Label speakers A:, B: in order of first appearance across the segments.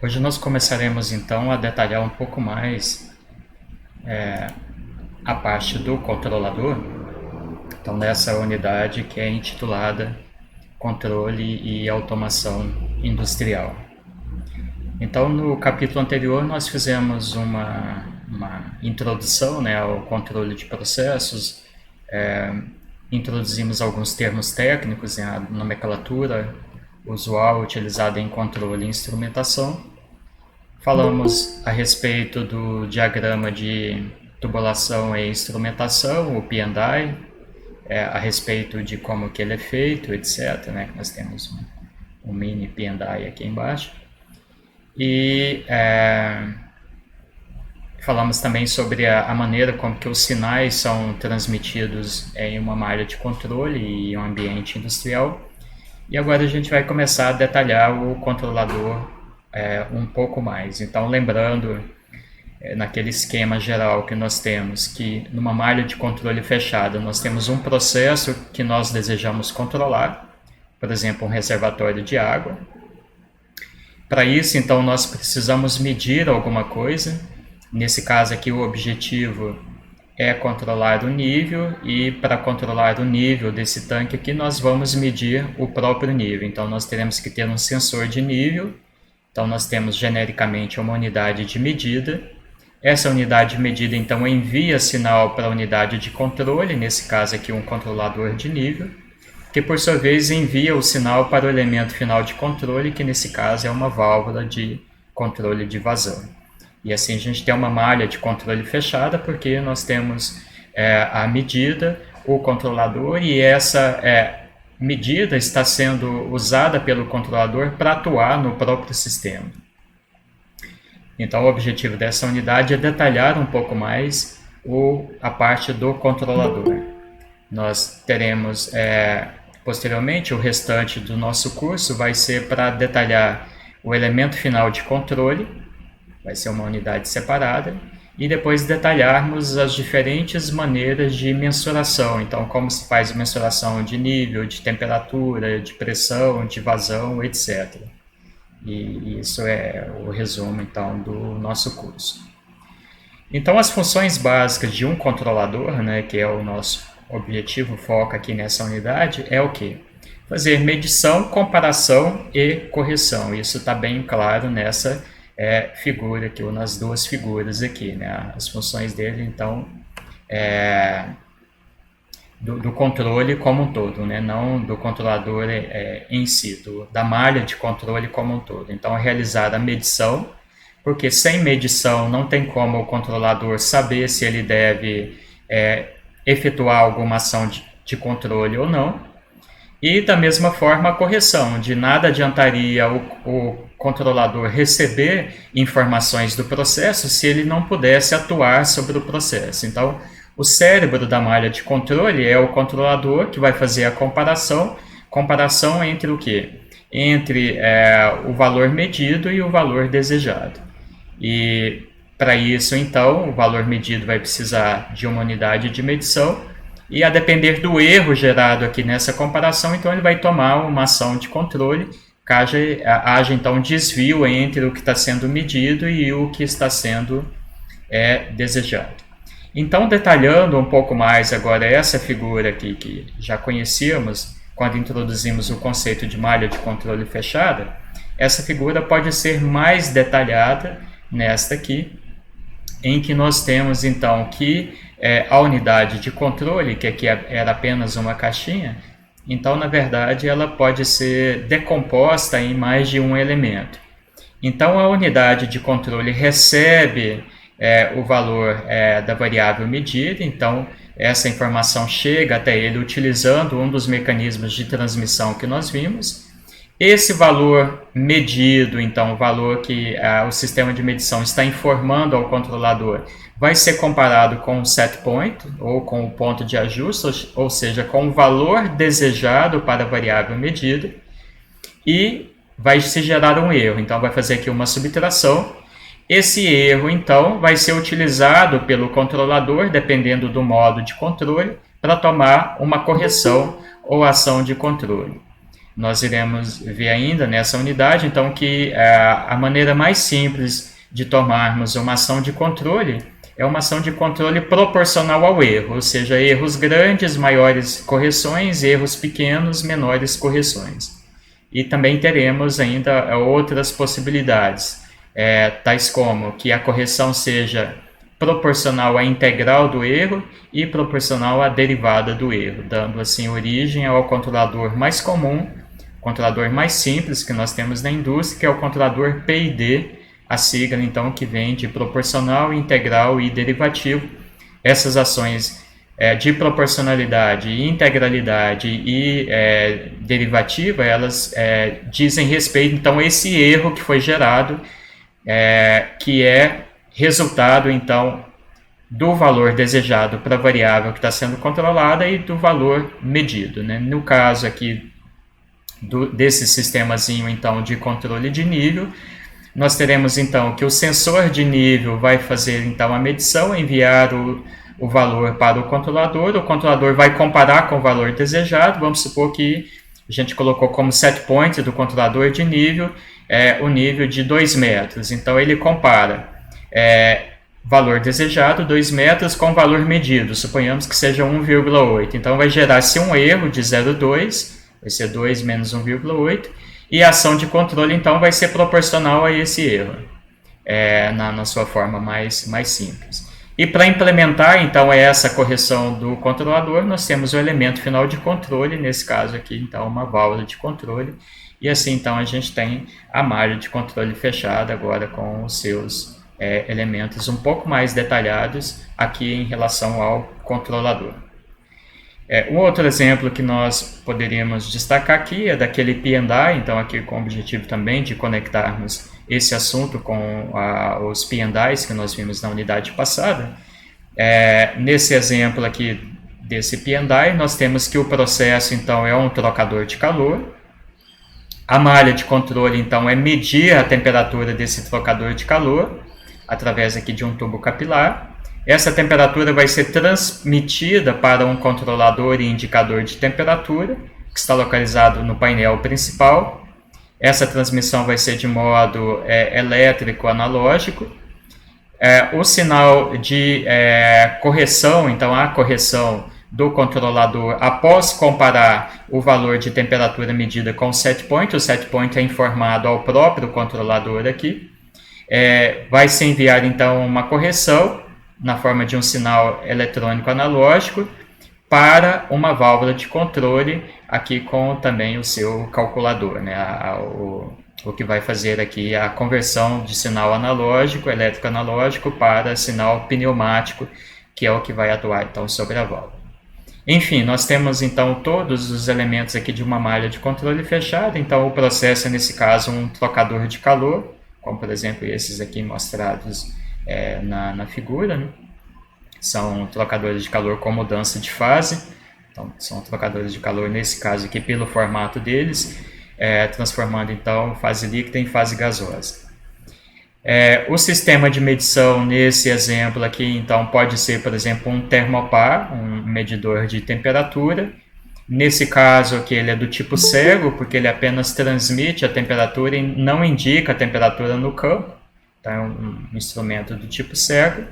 A: Hoje nós começaremos então a detalhar um pouco mais a parte do controlador. Então, nessa unidade que é intitulada Controle e Automação Industrial. Então, no capítulo anterior nós fizemos uma introdução, ao controle de processos, introduzimos alguns termos técnicos, a nomenclatura usual utilizada em controle e instrumentação. Falamos a respeito do diagrama de tubulação e instrumentação, o P&I, a respeito de como que ele é feito, etc. Nós temos um mini P&I aqui embaixo. E falamos também sobre a maneira como que os sinais são transmitidos em uma malha de controle e um ambiente industrial. E agora a gente vai começar a detalhar o controlador um pouco mais. Então, lembrando, naquele esquema geral que nós temos, que numa malha de controle fechada nós temos um processo que nós desejamos controlar, por exemplo, um reservatório de água. Para isso, então, nós precisamos medir alguma coisa. Nesse caso aqui, o objetivo é controlar o nível, e para controlar o nível desse tanque aqui, nós vamos medir o próprio nível. Então, nós teremos que ter um sensor de nível. Então, nós temos genericamente uma unidade de medida. Essa unidade de medida, então, envia sinal para a unidade de controle, nesse caso aqui um controlador de nível, que por sua vez envia o sinal para o elemento final de controle, que nesse caso é uma válvula de controle de vazão. E assim a gente tem uma malha de controle fechada, porque nós temos a medida, o controlador, e essa medida está sendo usada pelo controlador para atuar no próprio sistema. Então, o objetivo dessa unidade é detalhar um pouco mais a parte do controlador. Nós teremos, posteriormente, o restante do nosso curso vai ser para detalhar o elemento final de controle, vai ser uma unidade separada, e depois detalharmos as diferentes maneiras de mensuração. Então, como se faz mensuração de nível, de temperatura, de pressão, de vazão, etc. E isso é o resumo, então, do nosso curso. Então, as funções básicas de um controlador, que é o nosso objetivo, foco aqui nessa unidade, é o quê? Fazer medição, comparação e correção. Isso está bem claro nessa figura aqui, ou nas duas figuras aqui, as funções dele, então, do controle como um todo, não do controlador em si, da malha de controle como um todo. Então, realizar a medição, porque sem medição não tem como o controlador saber se ele deve efetuar alguma ação de controle ou não. E da mesma forma a correção, de nada adiantaria o controlador receber informações do processo se ele não pudesse atuar sobre o processo. Então, o cérebro da malha de controle é o controlador que vai fazer a comparação entre o quê? Entre o valor medido e o valor desejado. E para isso, então, o valor medido vai precisar de uma unidade de medição, e a depender do erro gerado aqui nessa comparação, então ele vai tomar uma ação de controle, caso haja então desvio entre o que está sendo medido e o que está sendo desejado. Então, detalhando um pouco mais agora essa figura aqui que já conhecíamos quando introduzimos o conceito de malha de controle fechada, essa figura pode ser mais detalhada nesta aqui, em que nós temos então que a unidade de controle, que aqui era apenas uma caixinha, então na verdade ela pode ser decomposta em mais de um elemento. Então a unidade de controle recebe o valor da variável medida, então essa informação chega até ele utilizando um dos mecanismos de transmissão que nós vimos. Esse valor medido, então o valor que o sistema de medição está informando ao controlador, vai ser comparado com o set point, ou com o ponto de ajuste, ou seja, com o valor desejado para a variável medida, e vai se gerar um erro. Então, vai fazer aqui uma subtração. Esse erro, então, vai ser utilizado pelo controlador, dependendo do modo de controle, para tomar uma correção ou ação de controle. nós iremos ver ainda nessa unidade, então, que a maneira mais simples de tomarmos uma ação de controle é uma ação de controle proporcional ao erro, ou seja, erros grandes, maiores correções, erros pequenos, menores correções. E também teremos ainda outras possibilidades, tais como que a correção seja proporcional à integral do erro e proporcional à derivada do erro, dando assim origem ao controlador mais comum, controlador mais simples que nós temos na indústria, que é o controlador PID, a sigla então que vem de proporcional, integral e derivativo. Essas ações de proporcionalidade, integralidade e derivativa, elas dizem respeito então a esse erro que foi gerado, que é resultado então do valor desejado para a variável que está sendo controlada e do valor medido, né? No caso aqui desse sistemazinho então de controle de nível, nós teremos então que o sensor de nível vai fazer então a medição, enviar o valor para o controlador vai comparar com o valor desejado. Vamos supor que a gente colocou como set point do controlador de nível o nível de 2 metros, então ele compara valor desejado 2 metros com valor medido, suponhamos que seja 1,8, então vai gerar-se um erro de 0,2, vai ser 2 menos 1,8, e a ação de controle então vai ser proporcional a esse erro, na sua forma mais simples. E para implementar então essa correção do controlador, nós temos o elemento final de controle, nesse caso aqui então uma válvula de controle, e assim então a gente tem a malha de controle fechada agora com os seus elementos um pouco mais detalhados aqui em relação ao controlador. Um outro exemplo que nós poderíamos destacar aqui é daquele P&I, então aqui com o objetivo também de conectarmos esse assunto com os P&Is que nós vimos na unidade passada. Nesse exemplo aqui desse P&I, nós temos que o processo então é um trocador de calor. A malha de controle então é medir a temperatura desse trocador de calor através aqui de um tubo capilar. Essa temperatura vai ser transmitida para um controlador e indicador de temperatura, que está localizado no painel principal. Essa transmissão vai ser de modo elétrico analógico. O sinal de correção, então a correção do controlador, após comparar o valor de temperatura medida com o set point é informado ao próprio controlador aqui. Vai se enviar então uma correção na forma de um sinal eletrônico analógico para uma válvula de controle aqui com também o seu calculador, né? O que vai fazer aqui a conversão de sinal analógico, elétrico analógico para sinal pneumático, que é o que vai atuar então sobre a válvula. Enfim, nós temos então todos os elementos aqui de uma malha de controle fechada, então o processo é nesse caso um trocador de calor, como por exemplo esses aqui mostrados na figura, né? São trocadores de calor com mudança de fase, então são trocadores de calor nesse caso aqui pelo formato deles, transformando então fase líquida em fase gasosa. O sistema de medição nesse exemplo aqui então pode ser, por exemplo, um termopar, um medidor de temperatura. Nesse caso aqui ele é do tipo cego, porque ele apenas transmite a temperatura e não indica a temperatura no campo. Então é um instrumento do tipo cego.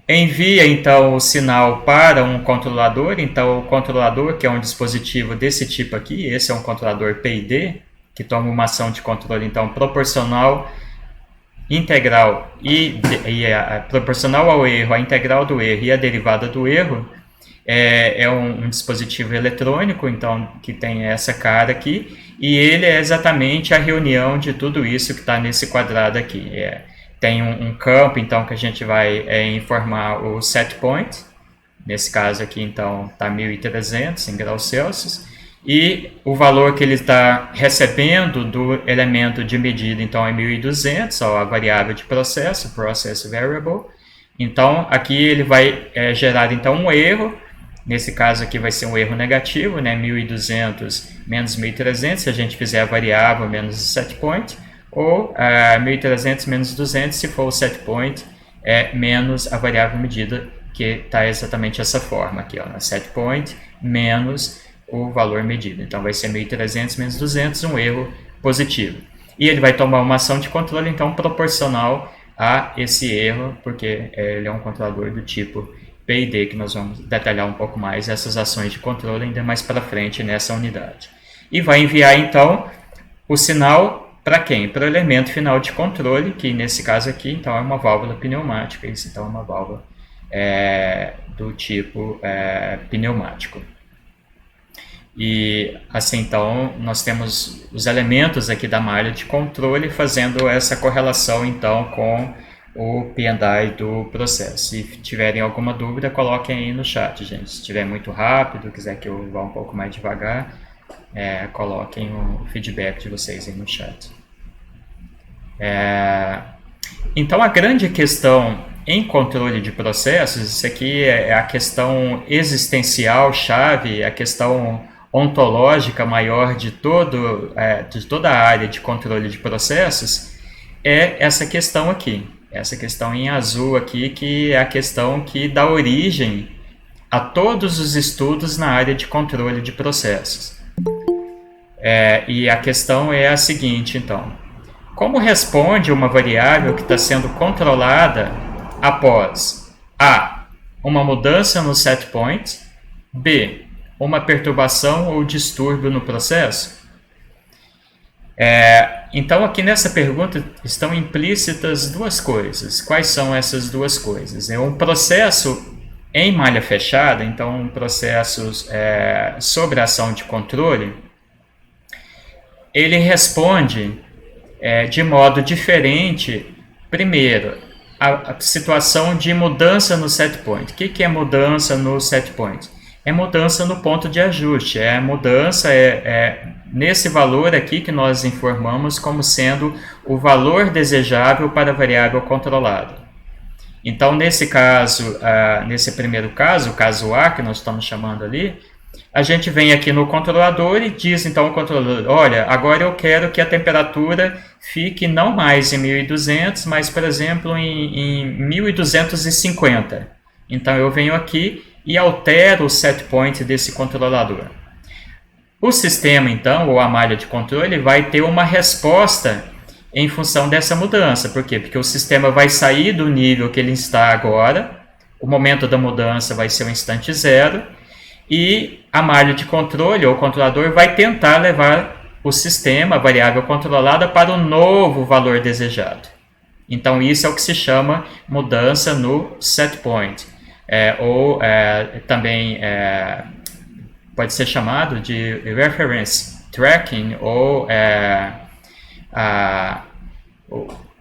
A: Envia então o sinal para um controlador, então o controlador, que é um dispositivo desse tipo aqui, esse é um controlador PID, que toma uma ação de controle então proporcional, integral e proporcional ao erro, a integral do erro e a derivada do erro. É um dispositivo eletrônico, então, que tem essa cara aqui, e ele é exatamente a reunião de tudo isso que está nesse quadrado aqui. Tem um campo, então, que a gente vai informar o set point, nesse caso aqui, então, está 1300 em graus Celsius, e o valor que ele está recebendo do elemento de medida, então, é 1200, a variável de processo, process variable. Então, aqui ele vai gerar, então, um erro. Nesse caso aqui vai ser um erro negativo, né? 1200 menos 1300, se a gente fizer a variável menos o set point, ou 1300 menos 200, se for o set point, menos a variável medida, que está exatamente essa forma aqui, ó, set point menos o valor medido. Então vai ser 1.300 menos 200, um erro positivo. E ele vai tomar uma ação de controle, então, proporcional a esse erro, porque ele é um controlador do tipo PID, que nós vamos detalhar um pouco mais essas ações de controle ainda mais para frente nessa unidade. E vai enviar, então, o sinal para quem? Para o elemento final de controle, que nesse caso aqui, então, é uma válvula pneumática. Isso, então, é uma válvula do tipo pneumático. E assim, então, nós temos os elementos aqui da malha de controle fazendo essa correlação, então, com o P&I do processo. Se tiverem alguma dúvida, coloquem aí no chat, gente. Se estiver muito rápido, quiser que eu vá um pouco mais devagar, coloquem o feedback de vocês aí no chat. Então, a grande questão em controle de processos, isso aqui é a questão existencial chave, a questão ontológica maior de toda a área de controle de processos, é essa questão aqui, essa questão em azul aqui, que é a questão que dá origem a todos os estudos na área de controle de processos. E a questão é a seguinte, então: como responde uma variável que está sendo controlada após A, uma mudança no set point, B, uma perturbação ou distúrbio no processo? Então, aqui nessa pergunta estão implícitas duas coisas. Quais são essas duas coisas? É um processo em malha fechada, então um processo sobre ação de controle, ele responde de modo diferente, primeiro, a situação de mudança no set point. O que é mudança no set point? É mudança no ponto de ajuste, é mudança nesse valor aqui que nós informamos como sendo o valor desejável para a variável controlada. Então, nesse caso, nesse primeiro caso, o caso A, que nós estamos chamando ali, a gente vem aqui no controlador e diz então ao controlador: olha, agora eu quero que a temperatura fique não mais em 1200, mas, por exemplo, em 1250. Então eu venho aqui e altero o set point desse controlador. O sistema, então, ou a malha de controle, vai ter uma resposta em função dessa mudança. Por quê? Porque o sistema vai sair do nível que ele está agora, o momento da mudança vai ser o instante zero, e a malha de controle, ou controlador, vai tentar levar o sistema, a variável controlada, para o novo valor desejado. Então, isso é o que se chama mudança no set point. Também pode ser chamado de reference tracking, ou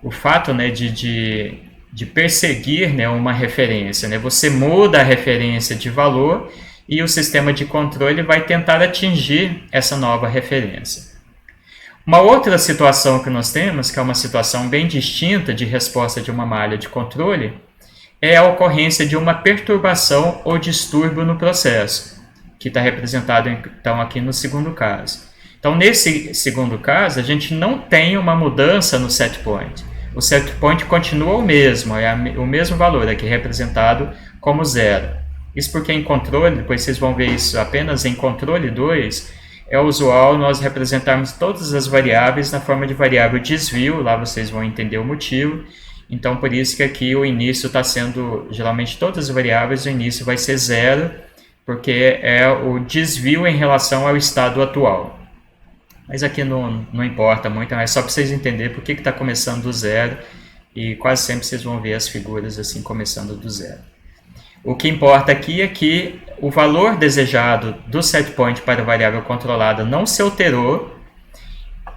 A: o fato, né, de perseguir, né, uma referência. Né? Você muda a referência de valor e o sistema de controle vai tentar atingir essa nova referência. Uma outra situação que nós temos, que é uma situação bem distinta de resposta de uma malha de controle, é a ocorrência de uma perturbação ou distúrbio no processo, que está representado então aqui no segundo caso. Então, nesse segundo caso, a gente não tem uma mudança no set point. O set point continua o mesmo, é o mesmo valor aqui representado como zero. Isso porque em controle, depois vocês vão ver isso apenas em controle 2, é usual nós representarmos todas as variáveis na forma de variável desvio, lá vocês vão entender o motivo. Então, por isso que aqui o início está sendo, geralmente todas as variáveis, o início vai ser zero, porque é o desvio em relação ao estado atual. Mas aqui não importa muito, é só para vocês entenderem por que está começando do zero, e quase sempre vocês vão ver as figuras assim começando do zero. O que importa aqui é que o valor desejado do set point para a variável controlada não se alterou.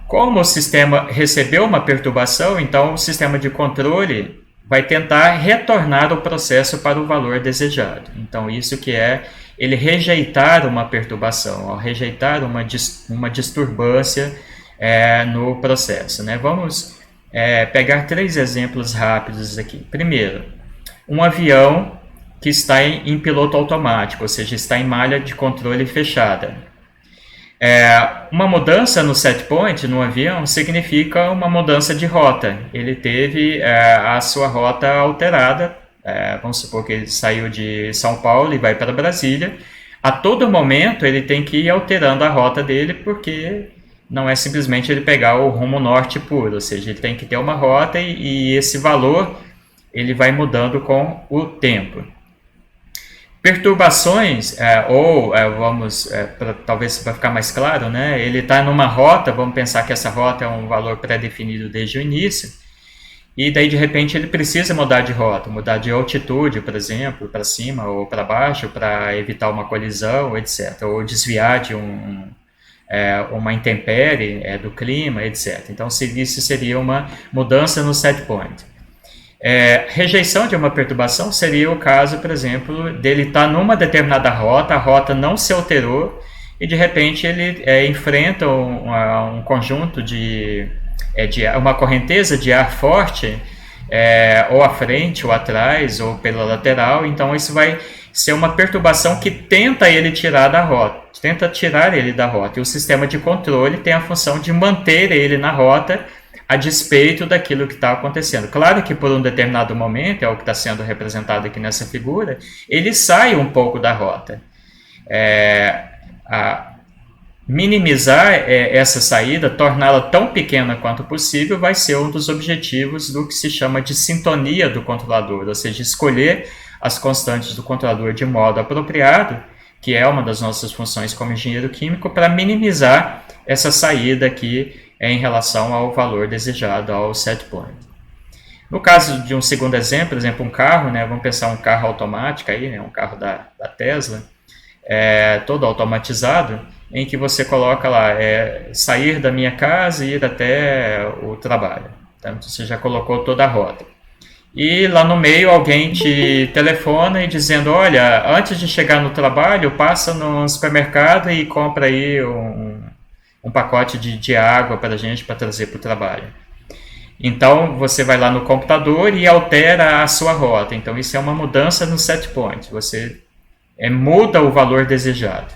A: Como o sistema recebeu uma perturbação, então o sistema de controle vai tentar retornar o processo para o valor desejado. Então isso que é ele rejeitar uma perturbação, rejeitar uma disturbância no processo. Né? Vamos pegar 3 exemplos rápidos aqui. Primeiro, um avião que está em piloto automático, ou seja, está em malha de controle fechada. Uma mudança no set point no avião significa uma mudança de rota. Ele teve a sua rota alterada. Vamos supor que ele saiu de São Paulo e vai para Brasília. a todo momento ele tem que ir alterando a rota dele, porque não é simplesmente ele pegar o rumo norte puro, ou seja, ele tem que ter uma rota e esse valor ele vai mudando com o tempo. Perturbações, talvez para ficar mais claro, né, ele está numa rota, vamos pensar que essa rota é um valor pré-definido desde o início, e daí de repente ele precisa mudar de rota, mudar de altitude, por exemplo, para cima ou para baixo, para evitar uma colisão, etc., ou desviar de uma intempérie do clima, etc. Então isso seria uma mudança no set point. Rejeição de uma perturbação seria o caso, por exemplo, dele estar numa determinada rota, a rota não se alterou e de repente ele enfrenta um conjunto de uma correnteza de ar forte, ou à frente, ou atrás, ou pela lateral. Então isso vai ser uma perturbação que tenta tirar ele da rota. E o sistema de controle tem a função de manter ele na rota a despeito daquilo que está acontecendo. Claro que por um determinado momento, é o que está sendo representado aqui nessa figura, ele sai um pouco da rota. Minimizar essa saída, torná-la tão pequena quanto possível, vai ser um dos objetivos do que se chama de sintonia do controlador, ou seja, escolher as constantes do controlador de modo apropriado, que é uma das nossas funções como engenheiro químico, para minimizar essa saída aqui em relação ao valor desejado, ao set point. No caso de um segundo exemplo, por exemplo, um carro, né, vamos pensar um carro automático, aí, né, um carro da Tesla, todo automatizado, em que você coloca lá, sair da minha casa e ir até o trabalho. Então, você já colocou toda a rota. E lá no meio alguém te telefona e dizendo, olha, antes de chegar no trabalho, passa no supermercado e compra aí um pacote de água para a gente, para trazer para o trabalho. Então, você vai lá no computador e altera a sua rota. Então, isso é uma mudança no set point. Você muda o valor desejado.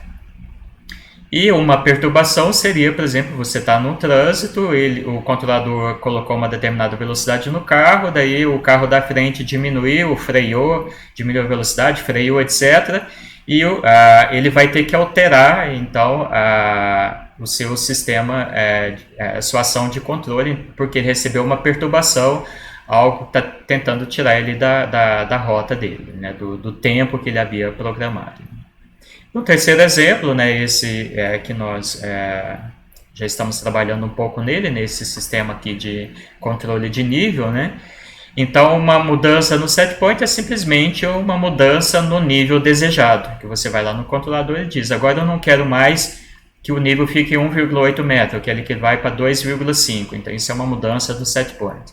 A: E uma perturbação seria, por exemplo, você está no trânsito, o controlador colocou uma determinada velocidade no carro, daí o carro da frente diminuiu a velocidade, freou, etc. E ele vai ter que alterar, então, o seu sistema, a sua ação de controle, porque ele recebeu uma perturbação, algo que está tentando tirar ele da rota dele, né, do tempo que ele havia programado. No terceiro exemplo, né, esse que nós já estamos trabalhando um pouco nesse sistema aqui de controle de nível, né? Então, uma mudança no set point é simplesmente uma mudança no nível desejado, que você vai lá no controlador e diz, agora eu não quero mais que o nível fique 1,8 metro, eu quero que ele vai para 2,5, então isso é uma mudança do set point.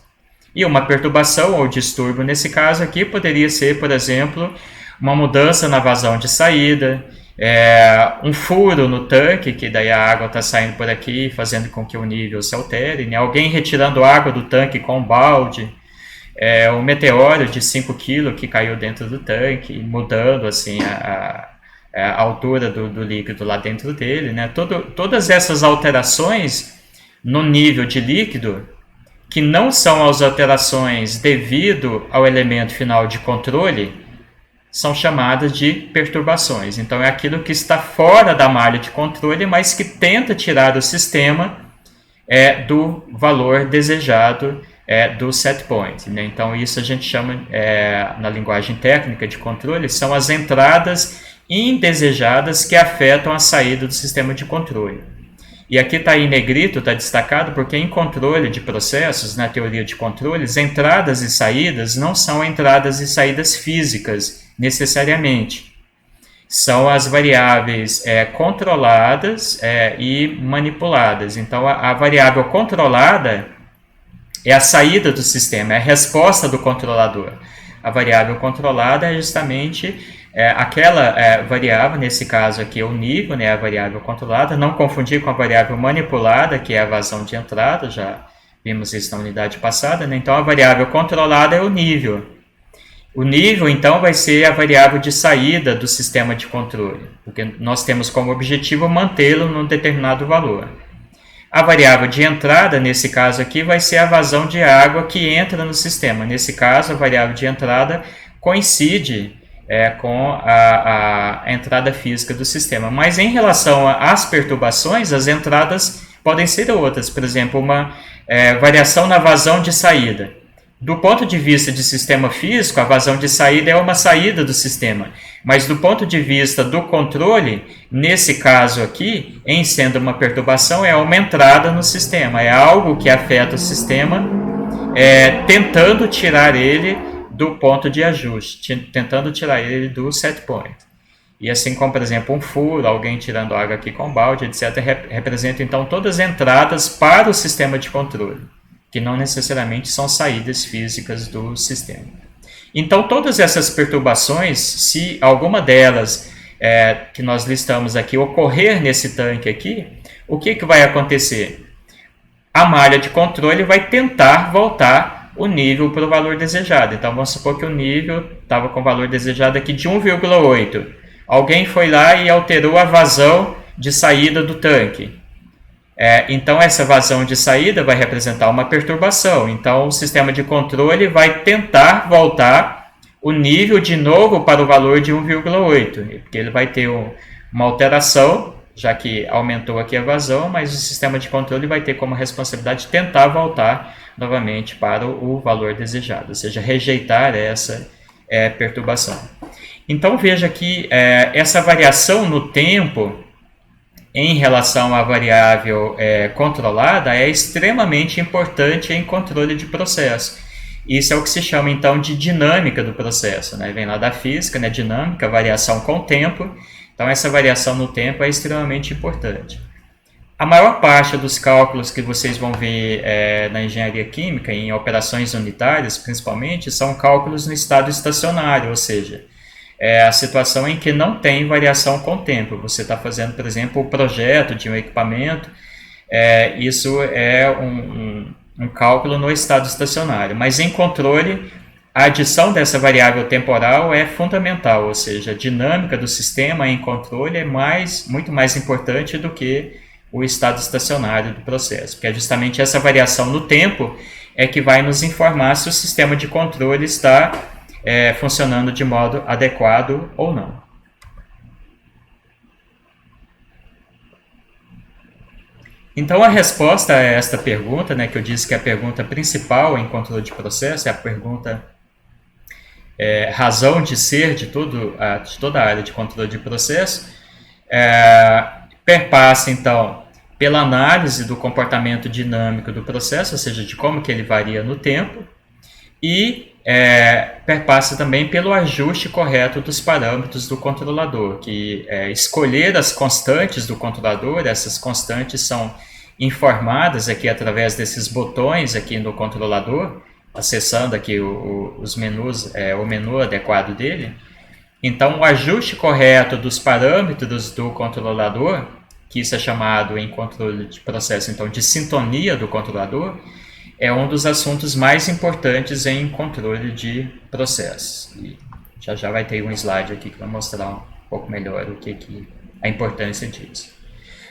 A: E uma perturbação ou distúrbio nesse caso aqui poderia ser, por exemplo, uma mudança na vazão de saída, um furo no tanque, que daí a água está saindo por aqui, fazendo com que o nível se altere, né? Alguém retirando água do tanque com um balde, um meteoro de 5 kg que caiu dentro do tanque, mudando assim a altura do líquido lá dentro dele, né? Todas essas alterações no nível de líquido, que não são as alterações devido ao elemento final de controle, são chamadas de perturbações. Então, é aquilo que está fora da malha de controle, mas que tenta tirar o sistema do valor desejado do set point, né? Então, isso a gente chama, na linguagem técnica de controle, são as entradas indesejadas que afetam a saída do sistema de controle. E aqui está em negrito, está destacado, porque em controle de processos, na teoria de controles, entradas e saídas não são entradas e saídas físicas, necessariamente. São as variáveis controladas e manipuladas. Então, a variável controlada é a saída do sistema, é a resposta do controlador. A variável controlada é justamente aquela variável, nesse caso aqui é o nível, né, a variável controlada, não confundir com a variável manipulada, que é a vazão de entrada, já vimos isso na unidade passada, né? Então, a variável controlada é o nível. O nível, então, vai ser a variável de saída do sistema de controle, porque nós temos como objetivo mantê-lo num determinado valor. A variável de entrada, nesse caso aqui, vai ser a vazão de água que entra no sistema. Nesse caso, a variável de entrada coincide com a entrada física do sistema. Mas em relação às perturbações, as entradas podem ser outras. Por exemplo, uma variação na vazão de saída. Do ponto de vista de sistema físico, a vazão de saída é uma saída do sistema. Mas do ponto de vista do controle, nesse caso aqui, em sendo uma perturbação, é uma entrada no sistema. É algo que afeta o sistema, tentando tirar ele do ponto de ajuste, tentando tirar ele do set point. E assim como, por exemplo, um furo, alguém tirando água aqui com balde, etc., representa então todas as entradas para o sistema de controle, que não necessariamente são saídas físicas do sistema. Então, todas essas perturbações, se alguma delas que nós listamos aqui ocorrer nesse tanque aqui, o que vai acontecer? A malha de controle vai tentar voltar o nível para o valor desejado. Então, vamos supor que o nível estava com o valor desejado aqui de 1,8. Alguém foi lá e alterou a vazão de saída do tanque. Então, essa vazão de saída vai representar uma perturbação. Então, o sistema de controle vai tentar voltar o nível de novo para o valor de 1,8, porque ele vai ter uma alteração, já que aumentou aqui a vazão, mas o sistema de controle vai ter como responsabilidade tentar voltar novamente para o valor desejado, ou seja, rejeitar essa perturbação. Então, veja que essa variação no tempo em relação à variável controlada é extremamente importante em controle de processo. Isso é o que se chama, então, de dinâmica do processo, né? Vem lá da física, né? Dinâmica, variação com o tempo. Então, essa variação no tempo é extremamente importante. A maior parte dos cálculos que vocês vão ver na engenharia química, em operações unitárias, principalmente, são cálculos no estado estacionário, ou seja, a situação em que não tem variação com o tempo. Você está fazendo, por exemplo, o projeto de um equipamento, isso é um cálculo no estado estacionário. Mas em controle, a adição dessa variável temporal é fundamental, ou seja, a dinâmica do sistema em controle é muito mais importante do que o estado estacionário do processo, porque é justamente essa variação no tempo que vai nos informar se o sistema de controle está funcionando de modo adequado ou não. Então, a resposta a esta pergunta, né, que eu disse que é a pergunta principal em controle de processo, é a pergunta razão de ser de toda a área de controle de processo, perpassa, então, pela análise do comportamento dinâmico do processo, ou seja, de como que ele varia no tempo, e perpassa também pelo ajuste correto dos parâmetros do controlador, que escolher as constantes do controlador. Essas constantes são informadas aqui através desses botões aqui no controlador, acessando aqui os menus, o menu adequado dele. Então, o ajuste correto dos parâmetros do controlador, que isso é chamado em controle de processo, então, de sintonia do controlador, é um dos assuntos mais importantes em controle de processos. E já vai ter um slide aqui que vai mostrar um pouco melhor a importância disso.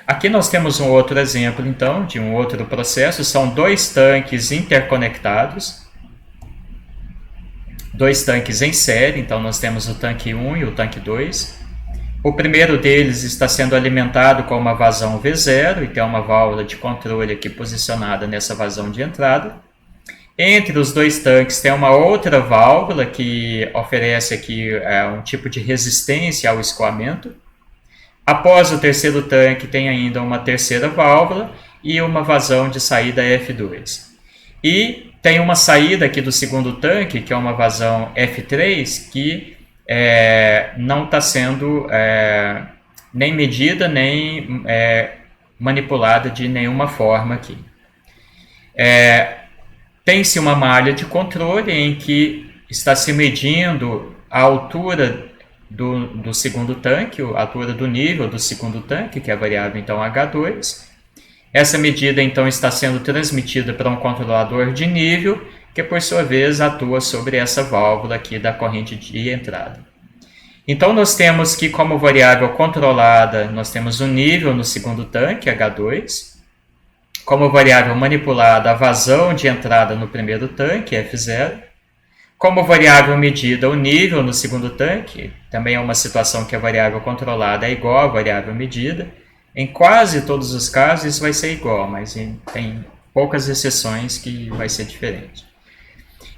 A: Aqui nós temos um outro exemplo, então, de um outro processo. São dois tanques interconectados, dois tanques em série. Então, nós temos o tanque 1 e o tanque 2. O primeiro deles está sendo alimentado com uma vazão V0 e tem uma válvula de controle aqui posicionada nessa vazão de entrada. Entre os dois tanques tem uma outra válvula que oferece aqui um tipo de resistência ao escoamento. Após o terceiro tanque tem ainda uma terceira válvula e uma vazão de saída F2. E tem uma saída aqui do segundo tanque, que é uma vazão F3, que não está sendo nem medida, nem manipulada de nenhuma forma aqui. Tem-se uma malha de controle em que está se medindo a altura do segundo tanque, a altura do nível do segundo tanque, que é a variável então H2. Essa medida então está sendo transmitida para um controlador de nível, que por sua vez atua sobre essa válvula aqui da corrente de entrada. Então nós temos que, como variável controlada, nós temos o nível no segundo tanque, H2. Como variável manipulada, a vazão de entrada no primeiro tanque, F0. Como variável medida, o nível no segundo tanque, também é uma situação que a variável controlada é igual à variável medida. Em quase todos os casos isso vai ser igual, mas tem poucas exceções que vai ser diferente.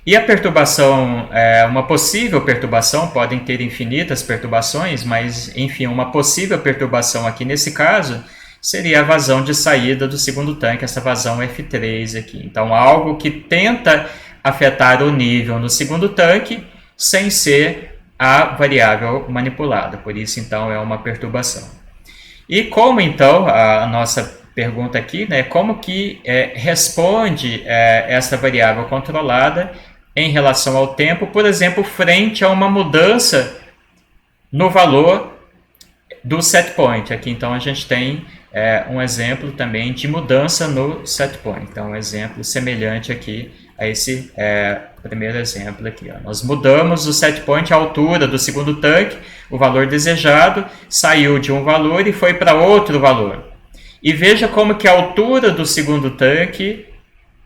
A: E a perturbação, uma possível perturbação, podem ter infinitas perturbações, mas enfim, uma possível perturbação aqui nesse caso seria a vazão de saída do segundo tanque, essa vazão F3 aqui. Então, algo que tenta afetar o nível no segundo tanque sem ser a variável manipulada. Por isso, então, é uma perturbação. E como, então, a nossa pergunta aqui, né, como que responde essa variável controlada em relação ao tempo, por exemplo, frente a uma mudança no valor do set point. Aqui, então, a gente tem um exemplo também de mudança no set point. Então, um exemplo semelhante aqui a esse primeiro exemplo aqui. Ó. Nós mudamos o set point, a altura do segundo tanque, o valor desejado, saiu de um valor e foi para outro valor. E veja como que a altura do segundo tanque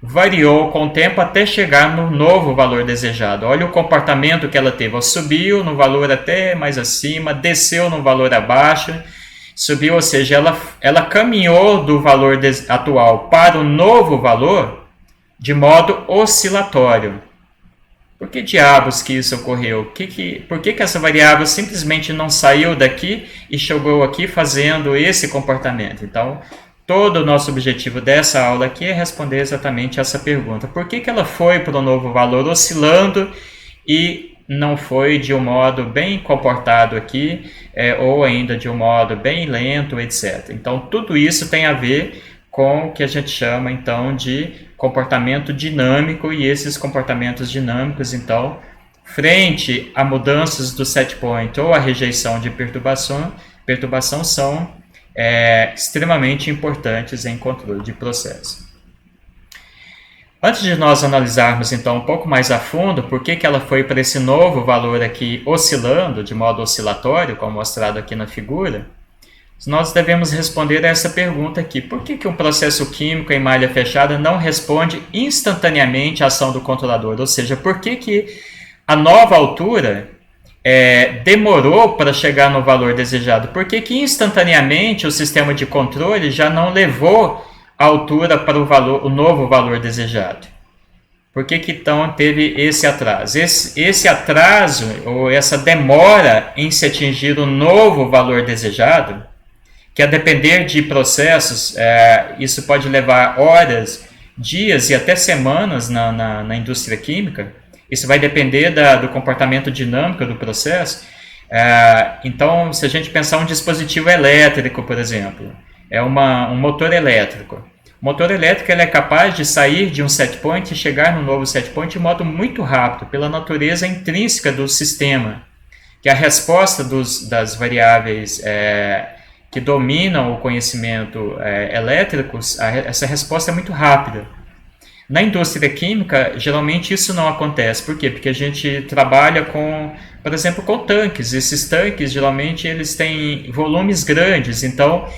A: variou com o tempo até chegar no novo valor desejado. Olha o comportamento que ela teve. Ela subiu no valor até mais acima, desceu no valor abaixo, subiu, ou seja, ela caminhou do valor atual para o novo valor de modo oscilatório. Por que diabos que isso ocorreu? Por que essa variável simplesmente não saiu daqui e chegou aqui fazendo esse comportamento? Então, todo o nosso objetivo dessa aula aqui é responder exatamente essa pergunta. Por que ela foi para o novo valor oscilando e não foi de um modo bem comportado aqui, ou ainda de um modo bem lento, etc. Então, tudo isso tem a ver com o que a gente chama, então, de comportamento dinâmico, e esses comportamentos dinâmicos, então, frente a mudanças do set point ou a rejeição de perturbação são extremamente importantes em controle de processo. Antes de nós analisarmos, então, um pouco mais a fundo por que ela foi para esse novo valor aqui oscilando, de modo oscilatório, como mostrado aqui na figura, nós devemos responder a essa pergunta aqui. Por que um processo químico em malha fechada não responde instantaneamente à ação do controlador? Ou seja, por que a nova altura demorou para chegar no valor desejado? Por que instantaneamente o sistema de controle já não levou a altura para o novo valor desejado? Por que então teve esse atraso? Esse atraso, ou essa demora em se atingir o novo valor desejado, que a depender de processos, isso pode levar horas, dias e até semanas na indústria química. Isso vai depender do comportamento dinâmico do processo. Então, se a gente pensar um dispositivo elétrico, por exemplo, um motor elétrico. O motor elétrico ele é capaz de sair de um set point e chegar no novo set point de modo muito rápido, pela natureza intrínseca do sistema, que a resposta das variáveis que dominam o conhecimento elétrico, essa resposta é muito rápida. Na indústria química, geralmente isso não acontece. Por quê? Porque a gente trabalha por exemplo, com tanques. Esses tanques, geralmente, eles têm volumes grandes. Então,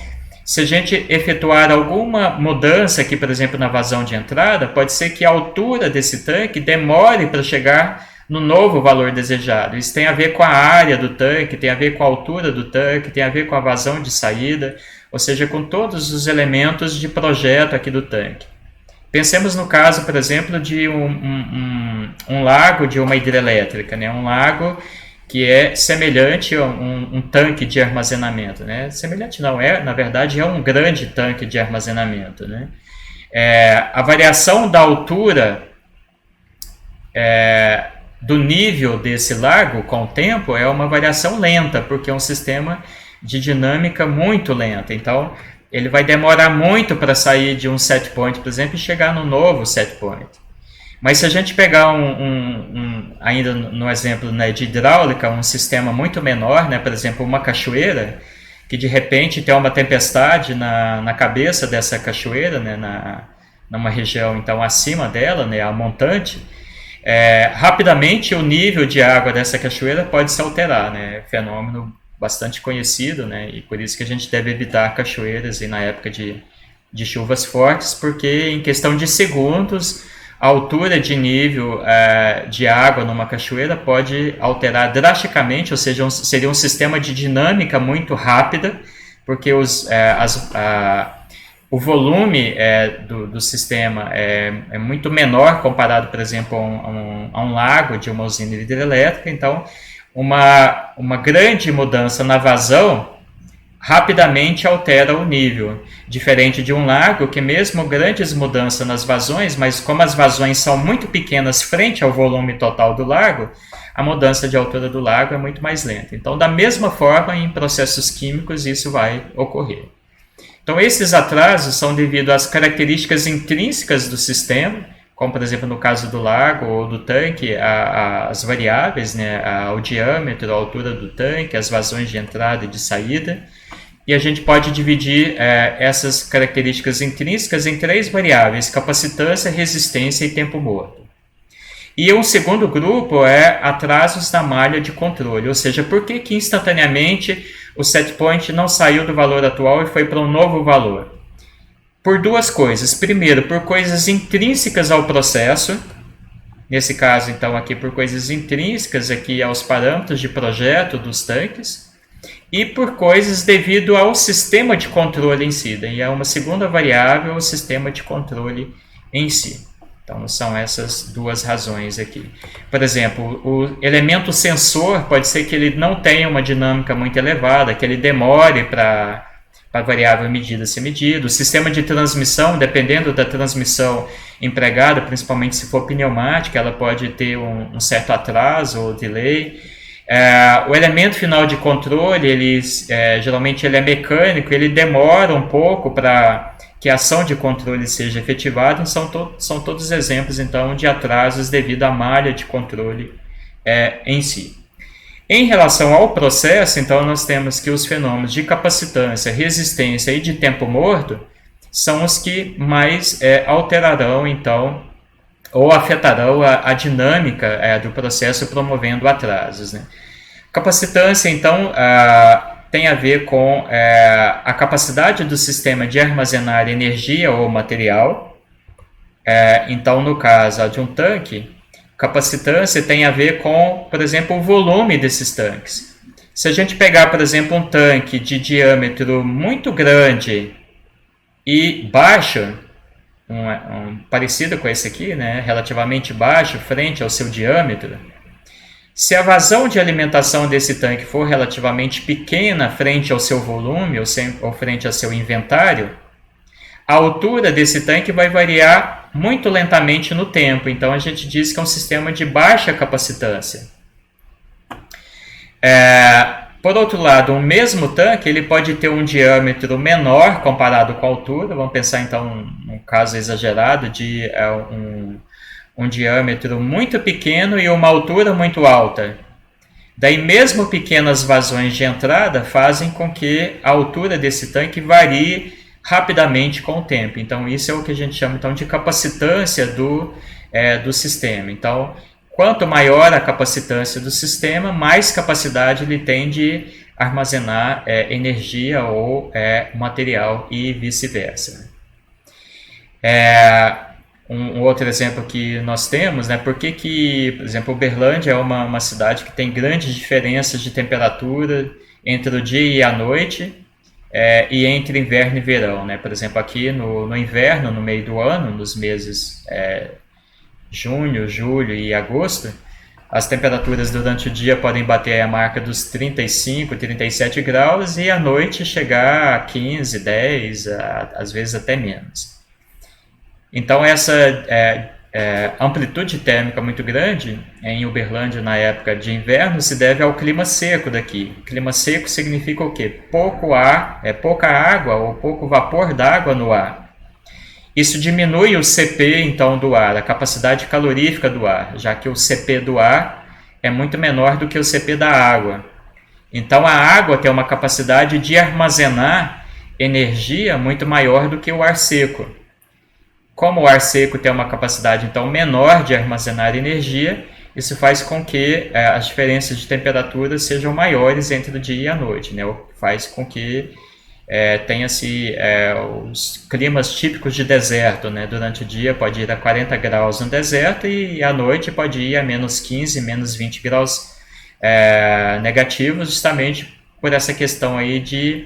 A: se a gente efetuar alguma mudança aqui, por exemplo, na vazão de entrada, pode ser que a altura desse tanque demore para chegar no novo valor desejado. Isso tem a ver com a área do tanque, tem a ver com a altura do tanque, tem a ver com a vazão de saída, ou seja, com todos os elementos de projeto aqui do tanque. Pensemos no caso, por exemplo, de um lago de uma hidrelétrica, né? Um lago que é semelhante a um tanque de armazenamento, né? Semelhante não, na verdade é um grande tanque de armazenamento, né? A variação da altura do nível desse lago com o tempo é uma variação lenta, porque é um sistema de dinâmica muito lenta. Então, ele vai demorar muito para sair de um set point, por exemplo, e chegar no novo set point. Mas se a gente pegar ainda no exemplo, né, de hidráulica, um sistema muito menor, né, por exemplo, uma cachoeira, que de repente tem uma tempestade na cabeça dessa cachoeira, né, numa região então acima dela, né, a montante, rapidamente o nível de água dessa cachoeira pode se alterar, né, fenômeno bastante conhecido, né, e por isso que a gente deve evitar cachoeiras na época de chuvas fortes, porque em questão de segundos a altura de nível de água numa cachoeira pode alterar drasticamente, ou seja, seria um sistema de dinâmica muito rápida, porque o volume do sistema é muito menor comparado, por exemplo, a um lago de uma usina hidrelétrica. Então, uma grande mudança na vazão rapidamente altera o nível, diferente de um lago que mesmo grandes mudanças nas vazões, mas como as vazões são muito pequenas frente ao volume total do lago, a mudança de altura do lago é muito mais lenta. Então, da mesma forma, em processos químicos isso vai ocorrer. Então, esses atrasos são devido às características intrínsecas do sistema, como, por exemplo, no caso do lago ou do tanque, as variáveis, né, o diâmetro, a altura do tanque, as vazões de entrada e de saída. E a gente pode dividir essas características intrínsecas em 3 variáveis: capacitância, resistência e tempo morto. E um segundo grupo é atrasos na malha de controle, ou seja, por que instantaneamente o set point não saiu do valor atual e foi para um novo valor? Por 2 coisas. Primeiro, por coisas intrínsecas ao processo. Nesse caso, então, aqui por coisas intrínsecas aqui aos parâmetros de projeto dos tanques. E por coisas devido ao sistema de controle em si. E é uma segunda variável, o sistema de controle em si. Então, são essas 2 razões aqui. Por exemplo, o elemento sensor pode ser que ele não tenha uma dinâmica muito elevada, que ele demore para a variável medida ser medida. O sistema de transmissão, dependendo da transmissão empregada, principalmente se for pneumática, ela pode ter um certo atraso ou delay. O elemento final de controle, geralmente ele é mecânico, ele demora um pouco para que a ação de controle seja efetivada. São todos exemplos, então, de atrasos devido à malha de controle em si. Em relação ao processo, então, nós temos que os fenômenos de capacitância, resistência e de tempo morto são os que mais alterarão, então, ou afetarão a dinâmica do processo, promovendo atrasos, né? Capacitância, então, tem a ver com a capacidade do sistema de armazenar energia ou material. Então, no caso de um tanque, capacitância tem a ver com, por exemplo, o volume desses tanques. Se a gente pegar, por exemplo, um tanque de diâmetro muito grande e baixo, parecido com esse aqui, né, relativamente baixo frente ao seu diâmetro, se a vazão de alimentação desse tanque for relativamente pequena frente ao seu volume ou frente ao seu inventário, a altura desse tanque vai variar muito lentamente no tempo. Então, a gente diz que é um sistema de baixa capacitância. Por outro lado, o mesmo tanque ele pode ter um diâmetro menor comparado com a altura. Vamos pensar, então, num caso exagerado de um diâmetro muito pequeno e uma altura muito alta. Daí, mesmo pequenas vazões de entrada fazem com que a altura desse tanque varie rapidamente com o tempo. Então, isso é o que a gente chama então, de capacitância do sistema. Então, quanto maior a capacitância do sistema, mais capacidade ele tem de armazenar energia ou material e vice-versa. Um outro exemplo que nós temos, né, por exemplo, Uberlândia é uma cidade que tem grandes diferenças de temperatura entre o dia e a noite, e entre inverno e verão, né? Por exemplo, aqui no inverno, no meio do ano, nos meses junho, julho e agosto, as temperaturas durante o dia podem bater a marca dos 35, 37 graus e à noite chegar a 15, 10, às vezes até menos. Então, essa amplitude térmica muito grande em Uberlândia na época de inverno se deve ao clima seco daqui. Clima seco significa o quê? Pouco ar, pouca água ou pouco vapor d'água no ar. Isso diminui o CP então do ar, a capacidade calorífica do ar, já que o CP do ar é muito menor do que o CP da água. Então a água tem uma capacidade de armazenar energia muito maior do que o ar seco. Como o ar seco tem uma capacidade então menor de armazenar energia, isso faz com que as diferenças de temperatura sejam maiores entre o dia e a noite, né? Faz com que tenha-se os climas típicos de deserto, né? Durante o dia pode ir a 40 graus no deserto e à noite pode ir a menos 15, menos 20 graus negativos, justamente por essa questão aí de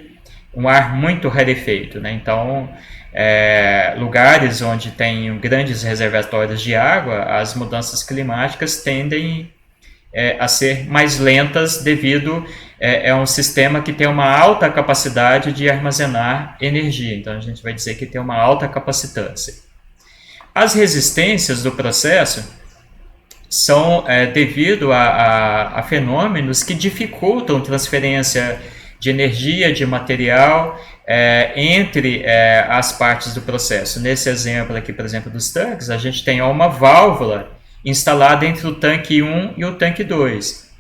A: um ar muito rarefeito, né? Então, lugares onde tem grandes reservatórios de água, as mudanças climáticas tendem a ser mais lentas devido a um sistema que tem uma alta capacidade de armazenar energia. Então, a gente vai dizer que tem uma alta capacitância. As resistências do processo são devido a fenômenos que dificultam transferência de energia, de material entre as partes do processo. Nesse exemplo aqui, por exemplo, dos tanques, a gente tem uma válvula instalada entre o tanque 1 e o tanque 2.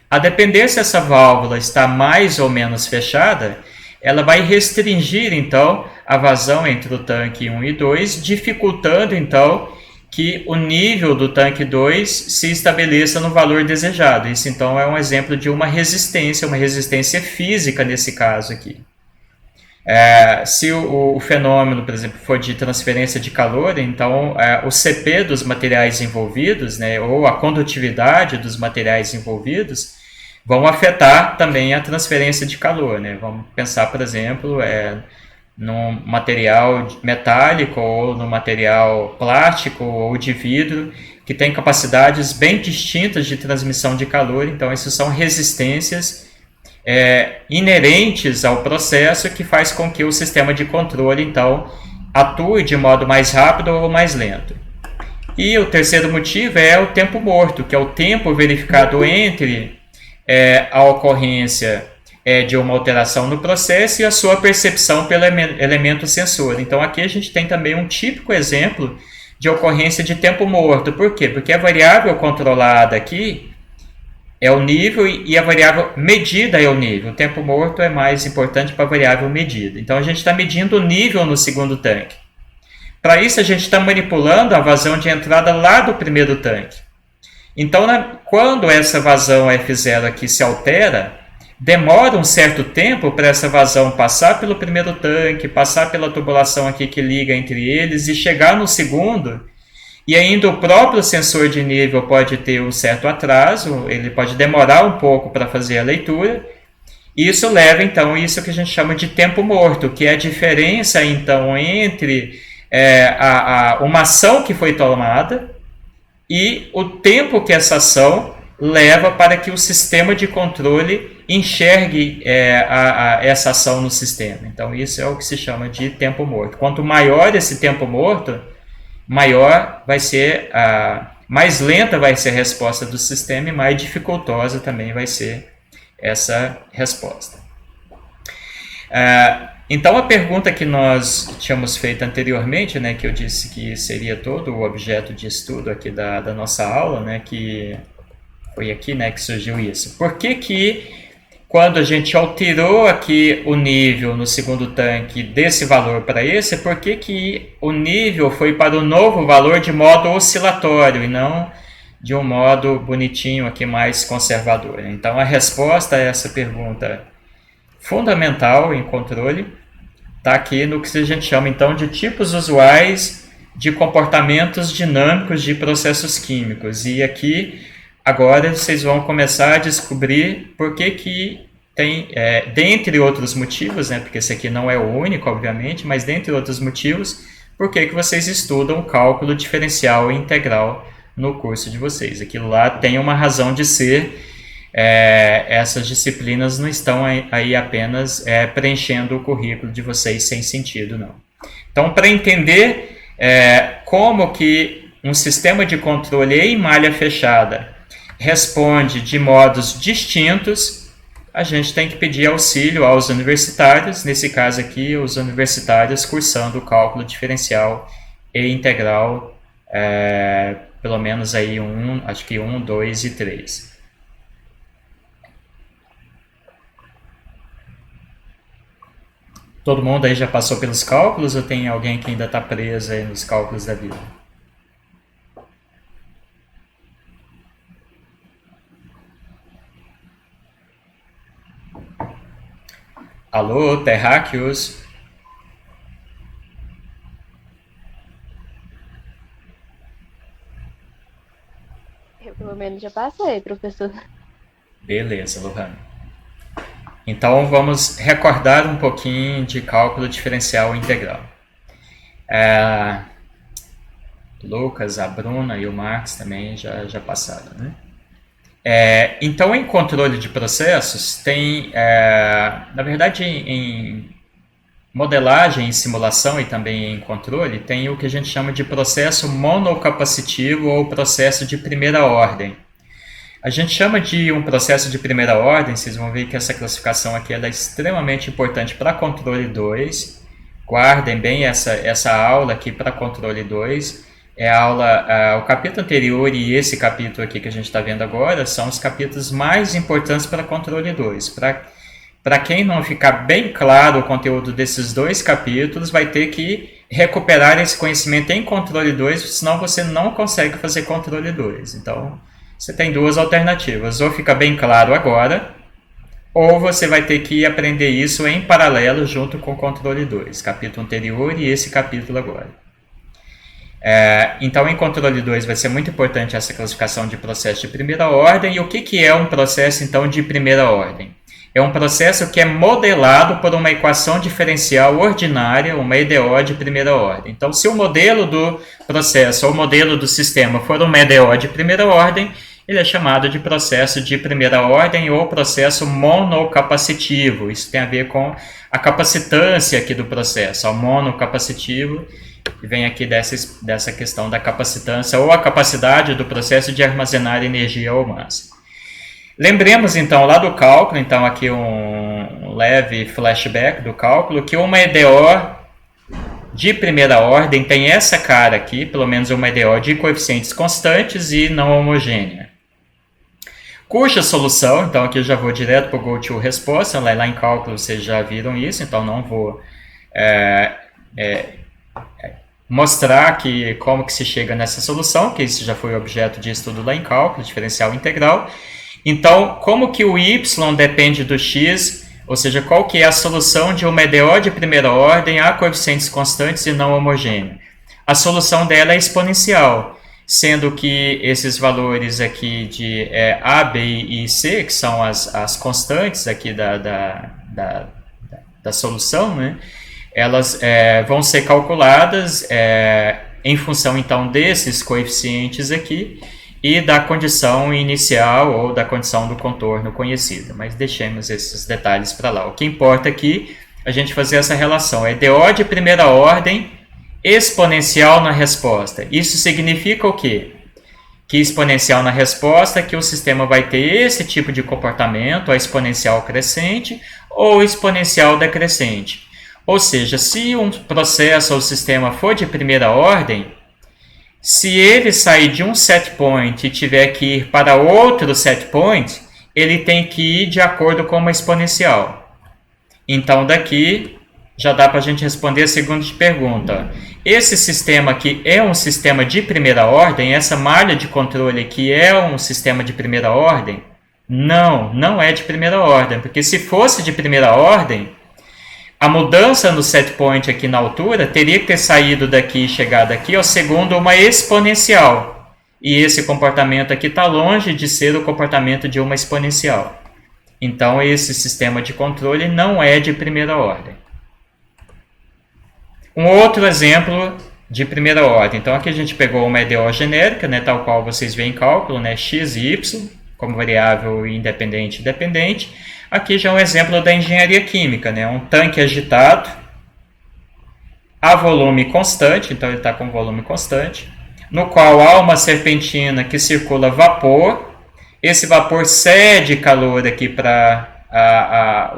A: A depender se essa válvula está mais ou menos fechada, ela vai restringir então a vazão entre o tanque 1 e 2, dificultando então que o nível do tanque 2 se estabeleça no valor desejado. Isso então é um exemplo de uma resistência física nesse caso aqui. Se o fenômeno, por exemplo, for de transferência de calor, então o CP dos materiais envolvidos, né, ou a condutividade dos materiais envolvidos, vão afetar também a transferência de calor. Né? Vamos pensar, por exemplo, no material metálico ou no material plástico ou de vidro, que tem capacidades bem distintas de transmissão de calor. Então, essas são resistências inerentes ao processo que faz com que o sistema de controle, então, atue de modo mais rápido ou mais lento. E o terceiro motivo é o tempo morto, que é o tempo verificado entre a ocorrência de uma alteração no processo e a sua percepção pelo elemento sensor. Então, aqui a gente tem também um típico exemplo de ocorrência de tempo morto. Por quê? Porque a variável controlada aqui é o nível e a variável medida é o nível. O tempo morto é mais importante para a variável medida. Então, a gente está medindo o nível no segundo tanque. Para isso, a gente está manipulando a vazão de entrada lá do primeiro tanque. Então, quando essa vazão F0 aqui se altera, demora um certo tempo para essa vazão passar pelo primeiro tanque, passar pela tubulação aqui que liga entre eles e chegar no segundo. E ainda o próprio sensor de nível pode ter um certo atraso, ele pode demorar um pouco para fazer a leitura. Isso leva, então, isso que a gente chama de tempo morto, que é a diferença, então, entre uma ação que foi tomada e o tempo que essa ação leva para que o sistema de controle enxergue essa ação no sistema. Então, isso é o que se chama de tempo morto. Quanto maior esse tempo morto, maior vai ser mais lenta vai ser a resposta do sistema e mais dificultosa também vai ser essa resposta. Então, a pergunta que nós tínhamos feito anteriormente, né, que eu disse que seria todo o objeto de estudo aqui da nossa aula, né, que foi aqui, né, que surgiu isso. Por que quando a gente alterou aqui o nível no segundo tanque desse valor para esse, por que o nível foi para o novo valor de modo oscilatório e não de um modo bonitinho aqui mais conservador? Então, a resposta a essa pergunta fundamental em controle está aqui no que a gente chama então de tipos usuais de comportamentos dinâmicos de processos químicos. E aqui agora vocês vão começar a descobrir por que tem, dentre outros motivos, né, porque esse aqui não é o único, obviamente, mas dentre outros motivos, por que vocês estudam cálculo diferencial e integral no curso de vocês. Aquilo lá tem uma razão de ser. Essas disciplinas não estão aí apenas preenchendo o currículo de vocês sem sentido, não. Então, para entender como que um sistema de controle em malha fechada responde de modos distintos, a gente tem que pedir auxílio aos universitários, nesse caso aqui, os universitários cursando o cálculo diferencial e integral, pelo menos aí acho que 1, 2 e 3. Todo mundo aí já passou pelos cálculos ou tem alguém que ainda está preso aí nos cálculos da vida? Alô, terráqueos?
B: Eu, pelo menos, já passei, professor.
A: Beleza, Lohane. Então vamos recordar um pouquinho de cálculo diferencial integral. Lucas, a Bruna e o Marx também já passaram, né? Então, em controle de processos, tem, na verdade, em modelagem, em simulação e também em controle, tem o que a gente chama de processo monocapacitivo ou processo de primeira ordem. A gente chama de um processo de primeira ordem, vocês vão ver que essa classificação aqui ela é extremamente importante para controle 2. Guardem bem essa aula aqui para controle 2. É a aula, o capítulo anterior e esse capítulo aqui que a gente está vendo agora são os capítulos mais importantes para controle 2. Para quem não ficar bem claro o conteúdo desses dois capítulos, vai ter que recuperar esse conhecimento em controle 2, senão você não consegue fazer controle 2. Então, você tem duas alternativas. Ou fica bem claro agora, ou você vai ter que aprender isso em paralelo junto com o controle 2, capítulo anterior e esse capítulo agora. Então, em controle 2 vai ser muito importante essa classificação de processo de primeira ordem. E o que é um processo, então, de primeira ordem? É um processo que é modelado por uma equação diferencial ordinária, uma EDO de primeira ordem. Então, se o modelo do processo ou o modelo do sistema for uma EDO de primeira ordem, ele é chamado de processo de primeira ordem ou processo monocapacitivo. Isso tem a ver com a capacitância aqui do processo, o monocapacitivo, que vem aqui dessa questão da capacitância ou a capacidade do processo de armazenar energia ou massa. Lembremos então lá do cálculo, então aqui um leve flashback do cálculo, que uma EDO de primeira ordem tem essa cara aqui, pelo menos uma EDO de coeficientes constantes e não homogênea. Cuja solução, então aqui eu já vou direto para o Go to resposta, lá em cálculo vocês já viram isso, então não vou mostrar como que se chega nessa solução, que isso já foi objeto de estudo lá em cálculo, diferencial integral. Então, como que o y depende do x, ou seja, qual que é a solução de uma EDO de primeira ordem a coeficientes constantes e não homogênea? A solução dela é exponencial, sendo que esses valores aqui de A, B e C, que são as constantes aqui da solução, né? Elas vão ser calculadas em função, então, desses coeficientes aqui, e da condição inicial ou da condição do contorno conhecida. Mas deixemos esses detalhes para lá. O que importa aqui é a gente fazer essa relação. É EDO de primeira ordem exponencial na resposta. Isso significa o quê? Que exponencial na resposta, que o sistema vai ter esse tipo de comportamento, a exponencial crescente ou exponencial decrescente. Ou seja, se um processo ou sistema for de primeira ordem, se ele sair de um set point e tiver que ir para outro set point, ele tem que ir de acordo com uma exponencial. Então, daqui já dá para a gente responder a segunda pergunta. Esse sistema aqui é um sistema de primeira ordem? Essa malha de controle aqui é um sistema de primeira ordem? Não, não é de primeira ordem, porque se fosse de primeira ordem, a mudança no set point aqui na altura teria que ter saído daqui e chegado aqui, ó, segundo uma exponencial. E esse comportamento aqui está longe de ser o comportamento de uma exponencial. Então, esse sistema de controle não é de primeira ordem. Um outro exemplo de primeira ordem. Então, aqui a gente pegou uma EDO genérica, né, tal qual vocês veem em cálculo, né, x e y, como variável independente e dependente. Aqui já é um exemplo da engenharia química, né? Um tanque agitado a volume constante, então ele está com volume constante, no qual há uma serpentina que circula vapor. Esse vapor cede calor aqui para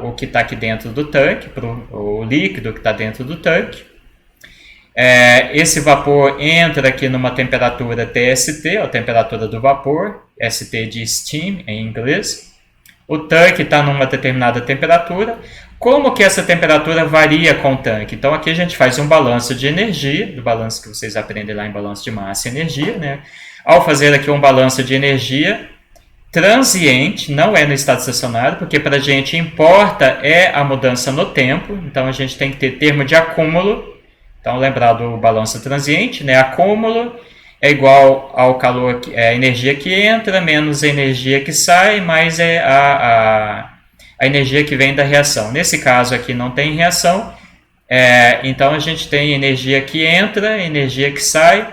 A: o que está aqui dentro do tanque, para o líquido que está dentro do tanque. Esse vapor entra aqui numa temperatura TST, a temperatura do vapor, ST de steam em inglês. O tanque está numa determinada temperatura. Como que essa temperatura varia com o tanque? Então aqui a gente faz um balanço de energia, do balanço que vocês aprendem lá em balanço de massa e energia, né? Ao fazer aqui um balanço de energia, transiente, não é no estado estacionário, porque para a gente importa é a mudança no tempo, então a gente tem que ter termo de acúmulo. Então, lembrar do balanço transiente, né? Acúmulo é igual ao calor, a energia que entra, menos a energia que sai, mais a energia que vem da reação. Nesse caso aqui não tem reação, então a gente tem energia que entra, energia que sai,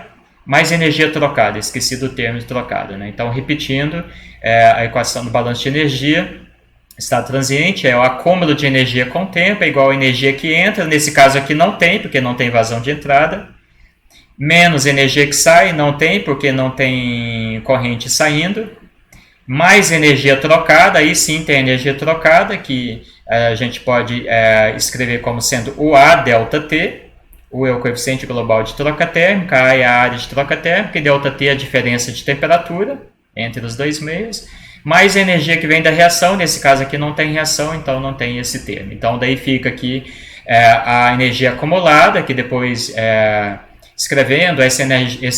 A: mais energia trocada. Esqueci do termo de trocada, né? Então, repetindo, a equação do balanço de energia, estado transiente é o acúmulo de energia com o tempo, é igual a energia que entra, nesse caso aqui não tem, porque não tem vazão de entrada, menos energia que sai, não tem, porque não tem corrente saindo, mais energia trocada, aí sim tem energia trocada, que a gente pode escrever como sendo o A delta T, U é o coeficiente global de troca térmica, A é a área de troca térmica, e delta T é a diferença de temperatura entre os dois meios, mais a energia que vem da reação, nesse caso aqui não tem reação, então não tem esse termo. Então daí fica aqui a energia acumulada, que depois escrevendo essa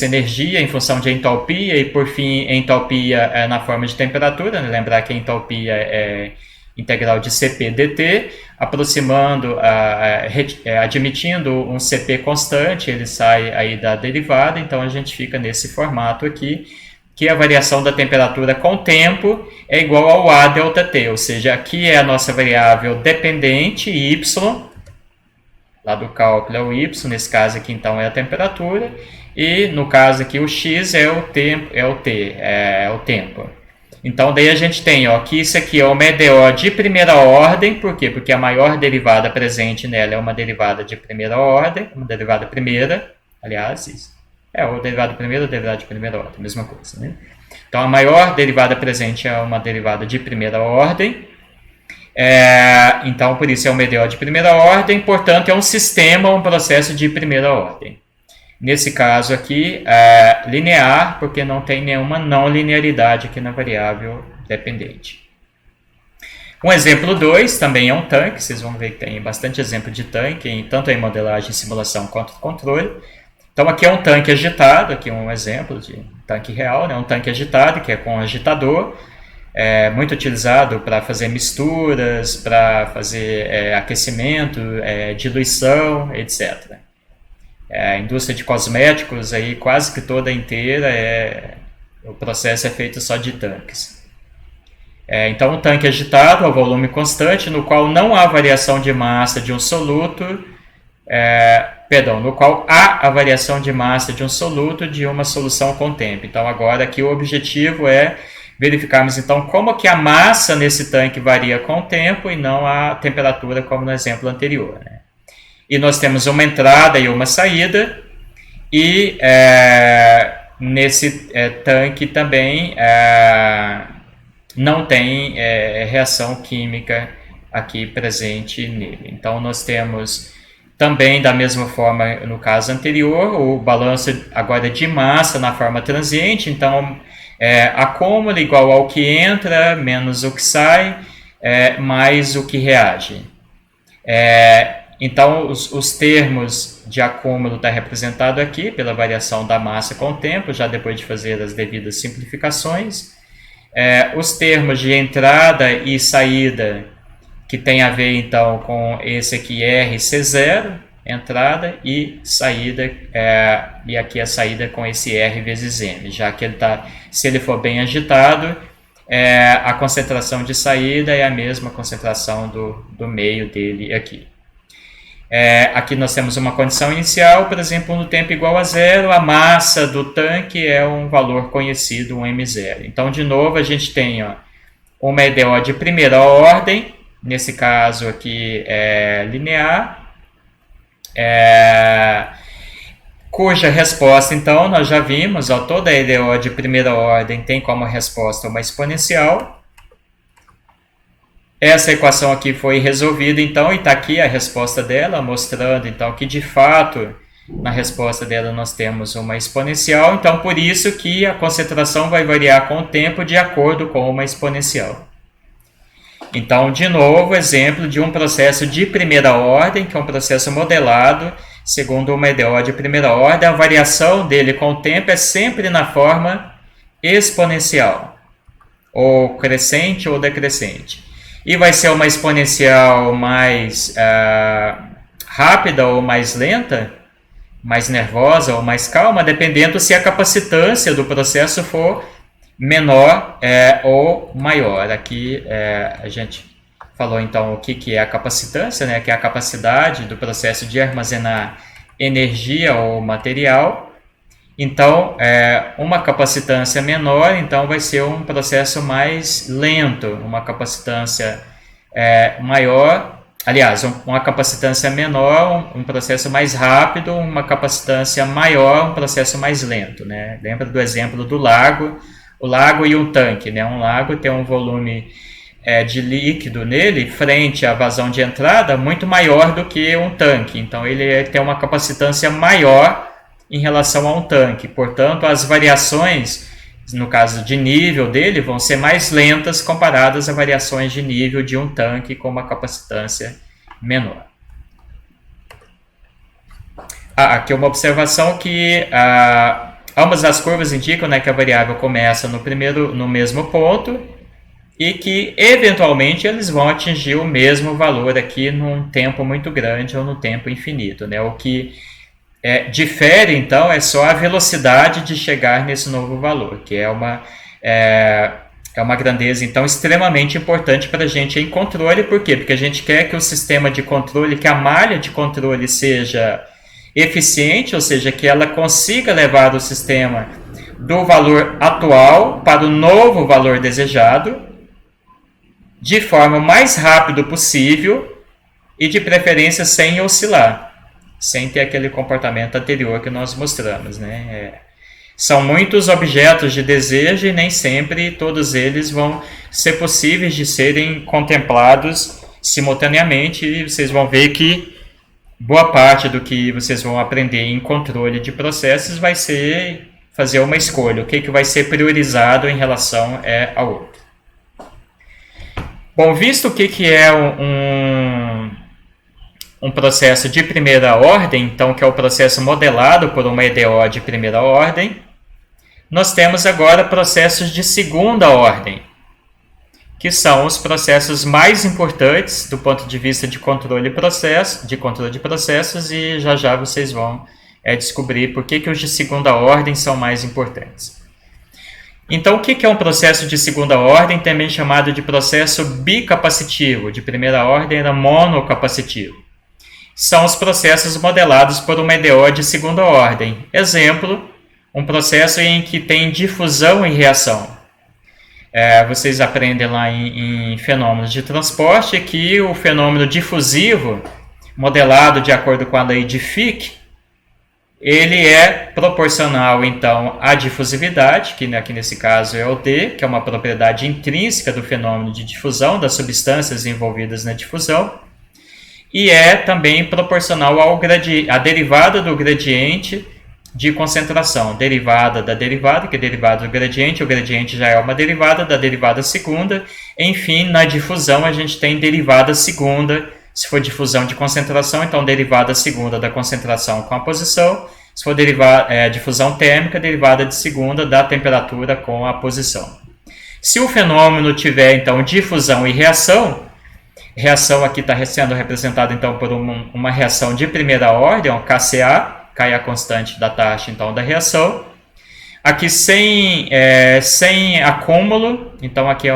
A: energia em função de entalpia, e por fim entalpia na forma de temperatura, né? Lembrar que a entalpia é integral de Cp dt, aproximando, admitindo um Cp constante, ele sai aí da derivada, então a gente fica nesse formato aqui, que a variação da temperatura com o tempo é igual ao A delta T, ou seja, aqui é a nossa variável dependente, y, lá do cálculo é o y, nesse caso aqui então é a temperatura, e no caso aqui o x é o tempo, é o tempo. Então daí a gente tem que isso aqui é uma EDO de primeira ordem, por quê? Porque a maior derivada presente nela é uma derivada de primeira ordem, uma derivada primeira, aliás, isso. O derivado primeiro ou derivado de primeira ordem, mesma coisa, né? Então, a maior derivada presente é uma derivada de primeira ordem. Então, por isso é uma EDO de primeira ordem, portanto, é um sistema, um processo de primeira ordem. Nesse caso aqui, linear, porque não tem nenhuma não linearidade aqui na variável dependente. Um exemplo 2 também é um tanque, vocês vão ver que tem bastante exemplo de tanque, tanto em modelagem, simulação quanto controle. Então aqui é um tanque agitado, aqui é um exemplo de tanque real, né? Um tanque agitado que é com agitador, muito utilizado para fazer misturas, para fazer aquecimento, diluição, etc. A indústria de cosméticos aí quase que toda inteira, o processo é feito só de tanques. Então um tanque agitado a volume constante, no qual não há variação de massa de um soluto, no qual há a variação de massa de um soluto de uma solução com tempo. Então agora aqui o objetivo é verificarmos então como que a massa nesse tanque varia com o tempo e não a temperatura como no exemplo anterior, né? E nós temos uma entrada e uma saída, e nesse tanque também não tem reação química aqui presente nele. Então nós temos também, da mesma forma no caso anterior, o balanço agora de massa na forma transiente, então acúmulo igual ao que entra, menos o que sai, mais o que reage. Então, os termos de acúmulo está representado aqui pela variação da massa com o tempo, já depois de fazer as devidas simplificações. Os termos de entrada e saída, que tem a ver então com esse aqui RC0, entrada, e saída, e aqui a saída com esse R vezes M, já que ele se ele for bem agitado, a concentração de saída é a mesma concentração do meio dele aqui. Aqui nós temos uma condição inicial, por exemplo, no tempo igual a zero, a massa do tanque é um valor conhecido, um M0. Então, de novo, a gente tem uma EDO de primeira ordem, nesse caso aqui é linear, cuja resposta, então, nós já vimos, toda a EDO de primeira ordem tem como resposta uma exponencial. Essa equação aqui foi resolvida, então, e está aqui a resposta dela, mostrando, então, que de fato, na resposta dela nós temos uma exponencial, então, por isso que a concentração vai variar com o tempo de acordo com uma exponencial. Então, de novo, exemplo de um processo de primeira ordem, que é um processo modelado, segundo uma EDO de primeira ordem, a variação dele com o tempo é sempre na forma exponencial. ou crescente ou decrescente. E vai ser uma exponencial mais rápida ou mais lenta, mais nervosa ou mais calma, dependendo se a capacitância do processo for menor ou maior. Aqui a gente falou então o que é a capacitância, né, que é a capacidade do processo de armazenar energia ou material. Então, uma capacitância menor, então vai ser um processo mais lento, uma capacitância maior, aliás, uma capacitância menor, um processo mais rápido, uma capacitância maior, um processo mais lento, né? Lembra do exemplo do lago, o lago e um tanque, né? Um lago tem um volume de líquido nele, frente à vazão de entrada, muito maior do que um tanque, então ele tem uma capacitância maior em relação a um tanque, portanto as variações, no caso de nível dele, vão ser mais lentas comparadas a variações de nível de um tanque com uma capacitância menor. Aqui uma observação que ambas as curvas indicam, né, que a variável começa no mesmo ponto e que eventualmente eles vão atingir o mesmo valor aqui num tempo muito grande ou no tempo infinito, né? O que difere, então, é só a velocidade de chegar nesse novo valor, que é uma grandeza, então, extremamente importante para a gente em controle. Por quê? Porque a gente quer que o sistema de controle, que a malha de controle seja eficiente, ou seja, que ela consiga levar o sistema do valor atual para o novo valor desejado, de forma mais rápida possível e, de preferência, sem oscilar, sem ter aquele comportamento anterior que nós mostramos, né? São muitos objetos de desejo e nem sempre todos eles vão ser possíveis de serem contemplados simultaneamente, e vocês vão ver que boa parte do que vocês vão aprender em controle de processos vai ser fazer uma escolha, o que vai ser priorizado em relação ao outro. Bom, visto o que é um processo de primeira ordem, então, que é o processo modelado por uma EDO de primeira ordem, nós temos agora processos de segunda ordem, que são os processos mais importantes do ponto de vista de controle de processos, e já vocês vão descobrir por que os de segunda ordem são mais importantes. Então, o que é um processo de segunda ordem, também chamado de processo bicapacitivo? De primeira ordem era monocapacitivo. São os processos modelados por uma EDO de segunda ordem. Exemplo, um processo em que tem difusão e reação. Vocês aprendem lá em fenômenos de transporte que o fenômeno difusivo, modelado de acordo com a lei de Fick, ele é proporcional, então, à difusividade, que aqui nesse caso é o D, que é uma propriedade intrínseca do fenômeno de difusão, das substâncias envolvidas na difusão, e é também proporcional à derivada do gradiente de concentração, derivada da derivada, que é derivada do gradiente, o gradiente já é uma derivada da derivada segunda, enfim, na difusão a gente tem derivada segunda. Se for difusão de concentração, então derivada segunda da concentração com a posição. Se for difusão térmica, derivada de segunda da temperatura com a posição. Se o fenômeno tiver, então, difusão e reação aqui está sendo representada, então, por uma reação de primeira ordem, KCA, K é a constante da taxa, então, da reação. Aqui sem acúmulo, então aqui é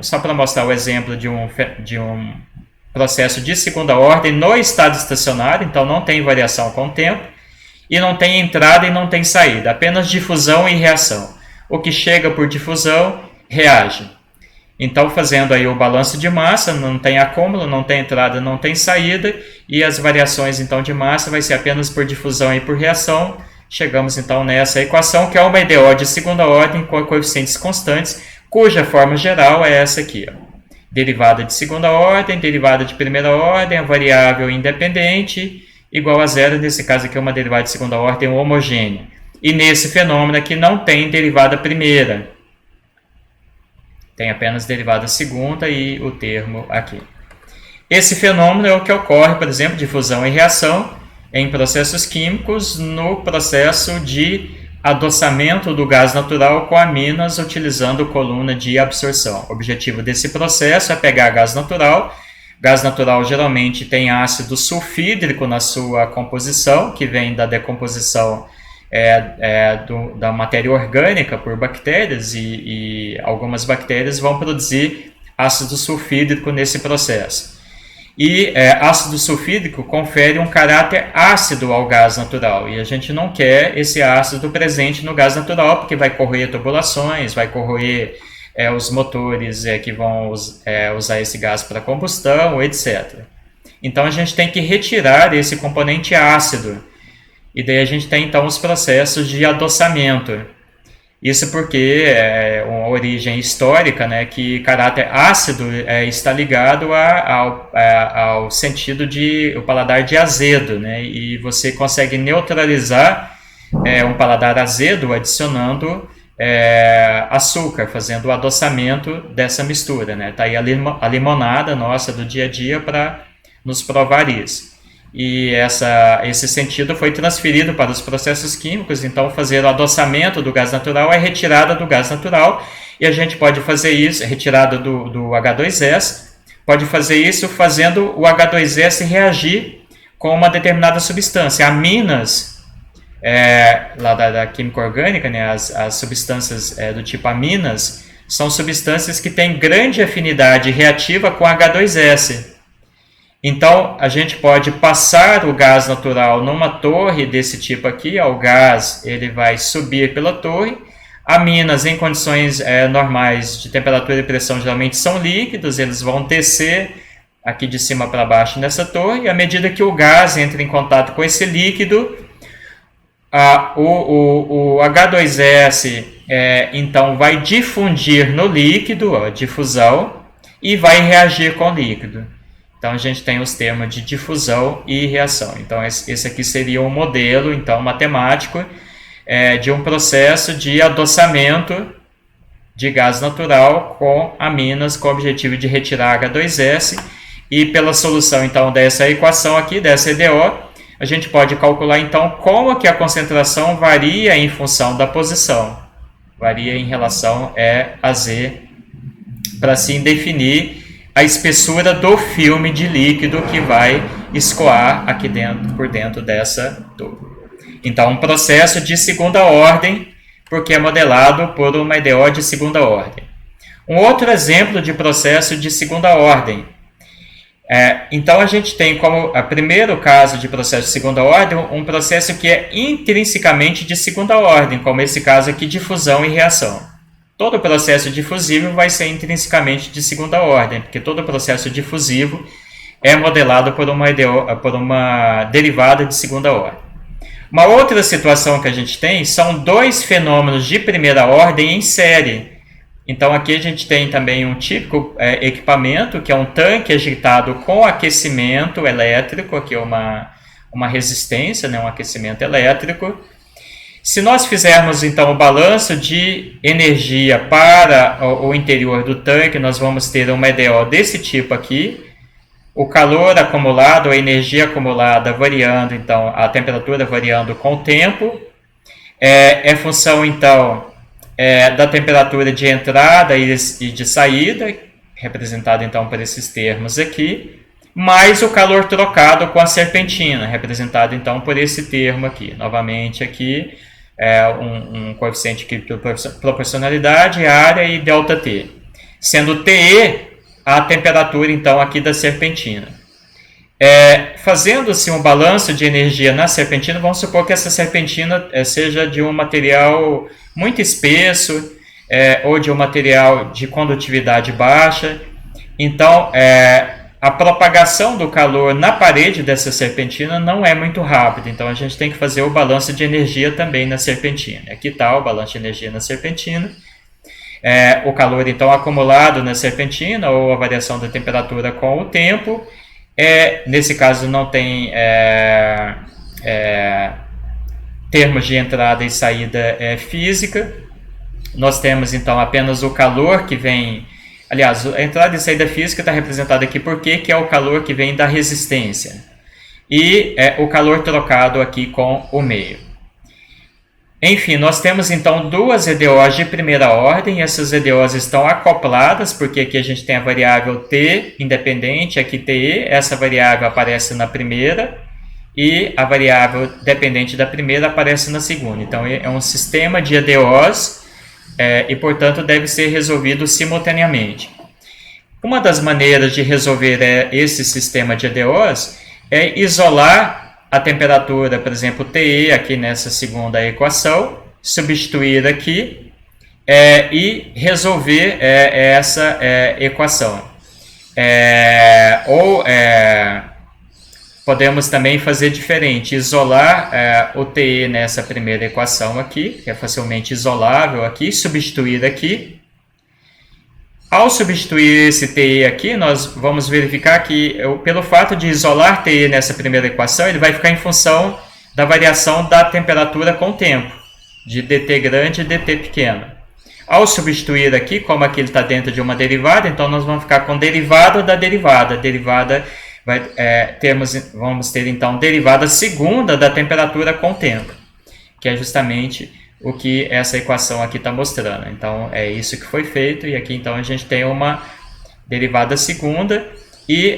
A: só para mostrar o exemplo de um processo de segunda ordem no estado estacionário, então não tem variação com o tempo, e não tem entrada e não tem saída, apenas difusão e reação. O que chega por difusão reage. Então, fazendo aí o balanço de massa, não tem acúmulo, não tem entrada, não tem saída, e as variações então de massa vai ser apenas por difusão e por reação. Chegamos então nessa equação, que é uma EDO de segunda ordem com coeficientes constantes, cuja forma geral é essa aqui, ó. Derivada de segunda ordem, derivada de primeira ordem, a variável independente, igual a zero, nesse caso aqui é uma derivada de segunda ordem homogênea. E nesse fenômeno aqui não tem derivada primeira, tem apenas derivada segunda e o termo aqui. Esse fenômeno é o que ocorre, por exemplo, de fusão e reação em processos químicos no processo de adoçamento do gás natural com aminas utilizando coluna de absorção. O objetivo desse processo é pegar gás natural. Gás natural geralmente tem ácido sulfídrico na sua composição, que vem da decomposição da matéria orgânica por bactérias, e algumas bactérias vão produzir ácido sulfídrico nesse processo. E ácido sulfídrico confere um caráter ácido ao gás natural, e a gente não quer esse ácido presente no gás natural, porque vai corroer tubulações, vai corroer os motores que vão usar esse gás para combustão, etc. Então a gente tem que retirar esse componente ácido, e daí a gente tem então os processos de adoçamento. Isso porque é uma origem histórica, né, que caráter ácido está ligado ao sentido de o paladar de azedo, né, e você consegue neutralizar um paladar azedo adicionando açúcar, fazendo o adoçamento dessa mistura, né. Tá aí a limonada nossa do dia a dia para nos provar isso. E esse sentido foi transferido para os processos químicos. Então fazer o adoçamento do gás natural é retirada do gás natural, e a gente pode fazer isso, retirada do H2S, pode fazer isso fazendo o H2S reagir com uma determinada substância. Aminas, lá da química orgânica, né, as substâncias do tipo aminas, são substâncias que têm grande afinidade reativa com H2S. Então, a gente pode passar o gás natural numa torre desse tipo aqui. O gás ele vai subir pela torre. Aminas em condições normais de temperatura e pressão geralmente são líquidos, eles vão descer aqui de cima para baixo nessa torre, e à medida que o gás entra em contato com esse líquido, o H2S então vai difundir no líquido, difusão, e vai reagir com o líquido. Então a gente tem os termos de difusão e reação. Então esse aqui seria um modelo então, matemático de um processo de adoçamento de gás natural com aminas com o objetivo de retirar H2S, e pela solução então dessa equação aqui, dessa EDO, a gente pode calcular então como que a concentração varia em função da posição, varia em relação a Z, para assim definir a espessura do filme de líquido que vai escoar aqui por dentro dessa tuba. Então, um processo de segunda ordem, porque é modelado por uma EDO de segunda ordem. Um outro exemplo de processo de segunda ordem. Então, a gente tem como primeiro caso de processo de segunda ordem um processo que é intrinsecamente de segunda ordem, como esse caso aqui de fusão e reação. Todo processo difusivo vai ser intrinsecamente de segunda ordem, porque todo processo difusivo é modelado por uma derivada de segunda ordem. Uma outra situação que a gente tem são dois fenômenos de primeira ordem em série. Então aqui a gente tem também um típico equipamento, que é um tanque agitado com aquecimento elétrico, aqui é uma resistência, né, um aquecimento elétrico. Se nós fizermos então o balanço de energia para o interior do tanque, nós vamos ter uma EDO desse tipo aqui. O calor acumulado, a energia acumulada variando, então a temperatura variando com o tempo. É função então da temperatura de entrada e de saída, representada então por esses termos aqui, mais o calor trocado com a serpentina, representado então por esse termo aqui. Novamente aqui, um coeficiente de proporcionalidade, área e ΔT, sendo TE a temperatura então aqui da serpentina. Fazendo-se um balanço de energia na serpentina, vamos supor que essa serpentina seja de um material muito espesso, ou de um material de condutividade baixa. Então a propagação do calor na parede dessa serpentina não é muito rápida, então a gente tem que fazer o balanço de energia também na serpentina. Aqui está o balanço de energia na serpentina. O calor então acumulado na serpentina, ou a variação da temperatura com o tempo. Nesse caso não tem termos de entrada e saída física. Nós temos então apenas o calor que vem. Aliás, a entrada e saída física está representada aqui por quê? Que é o calor que vem da resistência. E o calor trocado aqui com o meio. Enfim, nós temos então duas EDOs de primeira ordem, essas EDOs estão acopladas, porque aqui a gente tem a variável t independente, aqui TE, essa variável aparece na primeira, e a variável dependente da primeira aparece na segunda. Então é um sistema de EDOs e, portanto, deve ser resolvido simultaneamente. Uma das maneiras de resolver esse sistema de EDOs é isolar a temperatura, por exemplo, TE, aqui nessa segunda equação, substituir aqui e resolver essa equação. Podemos também fazer diferente, isolar o TE nessa primeira equação aqui, que é facilmente isolável aqui, substituir aqui. Ao substituir esse TE aqui, nós vamos verificar que, pelo fato de isolar TE nessa primeira equação, ele vai ficar em função da variação da temperatura com o tempo, de dt grande e dt pequeno. Ao substituir aqui, como aqui ele está dentro de uma derivada, então nós vamos ficar com derivada da derivada. Derivada vamos ter então derivada segunda da temperatura com o tempo, que é justamente o que essa equação aqui está mostrando. Então é isso que foi feito, e aqui então a gente tem uma derivada segunda, e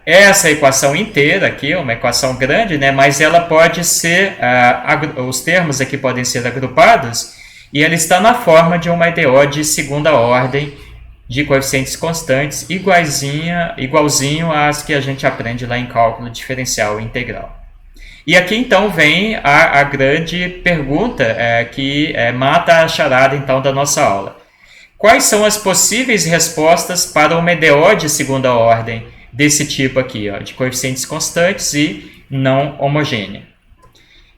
A: essa equação inteira aqui, uma equação grande, né, mas ela pode ser, os termos aqui podem ser agrupados, e ela está na forma de uma EDO de segunda ordem, de coeficientes constantes, igualzinho às que a gente aprende lá em cálculo diferencial integral. E aqui então vem a grande pergunta que mata a charada então da nossa aula. Quais são as possíveis respostas para uma EDO de segunda ordem desse tipo aqui, de coeficientes constantes e não homogênea?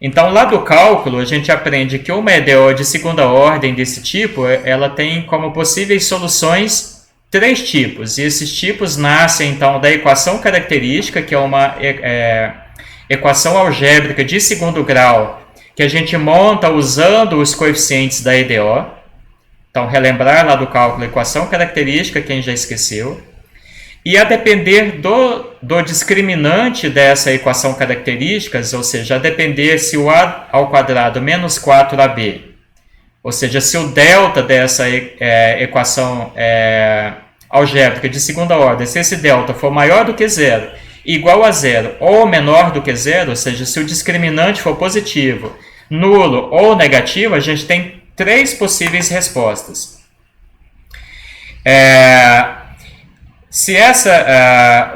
A: Então, lá do cálculo, a gente aprende que uma EDO de segunda ordem desse tipo, ela tem como possíveis soluções 3 tipos. E esses tipos nascem, então, da equação característica, que é uma equação algébrica de segundo grau, que a gente monta usando os coeficientes da EDO. Então, relembrar lá do cálculo a equação característica, quem já esqueceu. E a depender do discriminante dessa equação características, ou seja, a depender se o a ao quadrado menos 4ab, ou seja, se o delta dessa equação algébrica de segunda ordem, se esse delta for maior do que zero, igual a zero ou menor do que zero, ou seja, se o discriminante for positivo, nulo ou negativo, a gente tem 3 possíveis respostas. Se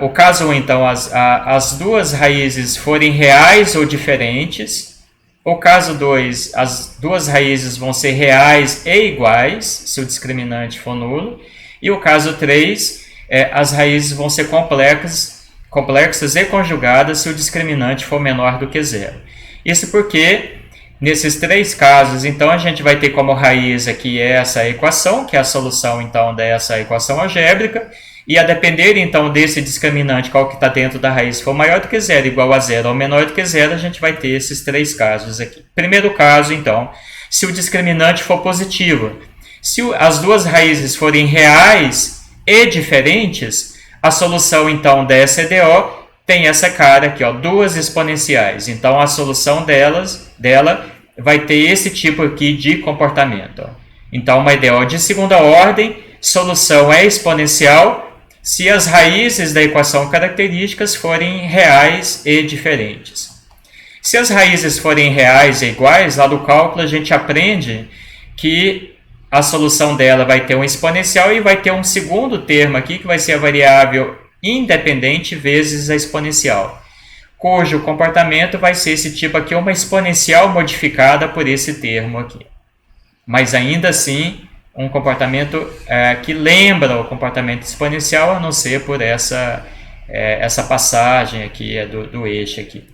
A: o caso 1, então, as duas raízes forem reais ou diferentes, o caso 2, as duas raízes vão ser reais e iguais, se o discriminante for nulo, e o caso 3, as raízes vão ser complexas e conjugadas se o discriminante for menor do que zero. Isso porque, nesses 3 casos, então, a gente vai ter como raiz aqui essa equação, que é a solução, então, dessa equação algébrica, e a depender, então, desse discriminante, qual que está dentro da raiz, for maior do que zero, igual a zero ou menor do que zero, a gente vai ter esses 3 casos aqui. Primeiro caso, então, se o discriminante for positivo. Se as duas raízes forem reais e diferentes, a solução, então, dessa EDO tem essa cara aqui, duas exponenciais. Então, a solução dela vai ter esse tipo aqui de comportamento. Então, uma EDO de segunda ordem, solução é exponencial, se as raízes da equação características forem reais e diferentes. Se as raízes forem reais e iguais, lá do cálculo a gente aprende que a solução dela vai ter um exponencial e vai ter um segundo termo aqui, que vai ser a variável independente vezes a exponencial, cujo comportamento vai ser esse tipo aqui, uma exponencial modificada por esse termo aqui. Mas ainda assim, um comportamento que lembra o comportamento exponencial, a não ser por essa passagem aqui do eixo aqui.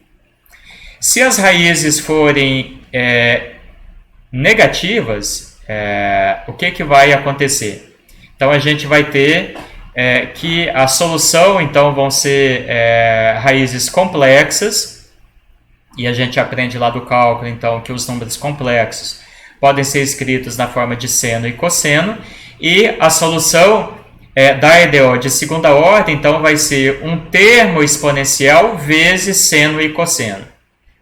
A: Se as raízes forem negativas, o que vai acontecer? Então a gente vai ter que a solução então vão ser raízes complexas, e a gente aprende lá do cálculo então que os números complexos podem ser escritos na forma de seno e cosseno, e a solução da EDO de segunda ordem, então, vai ser um termo exponencial vezes seno e cosseno.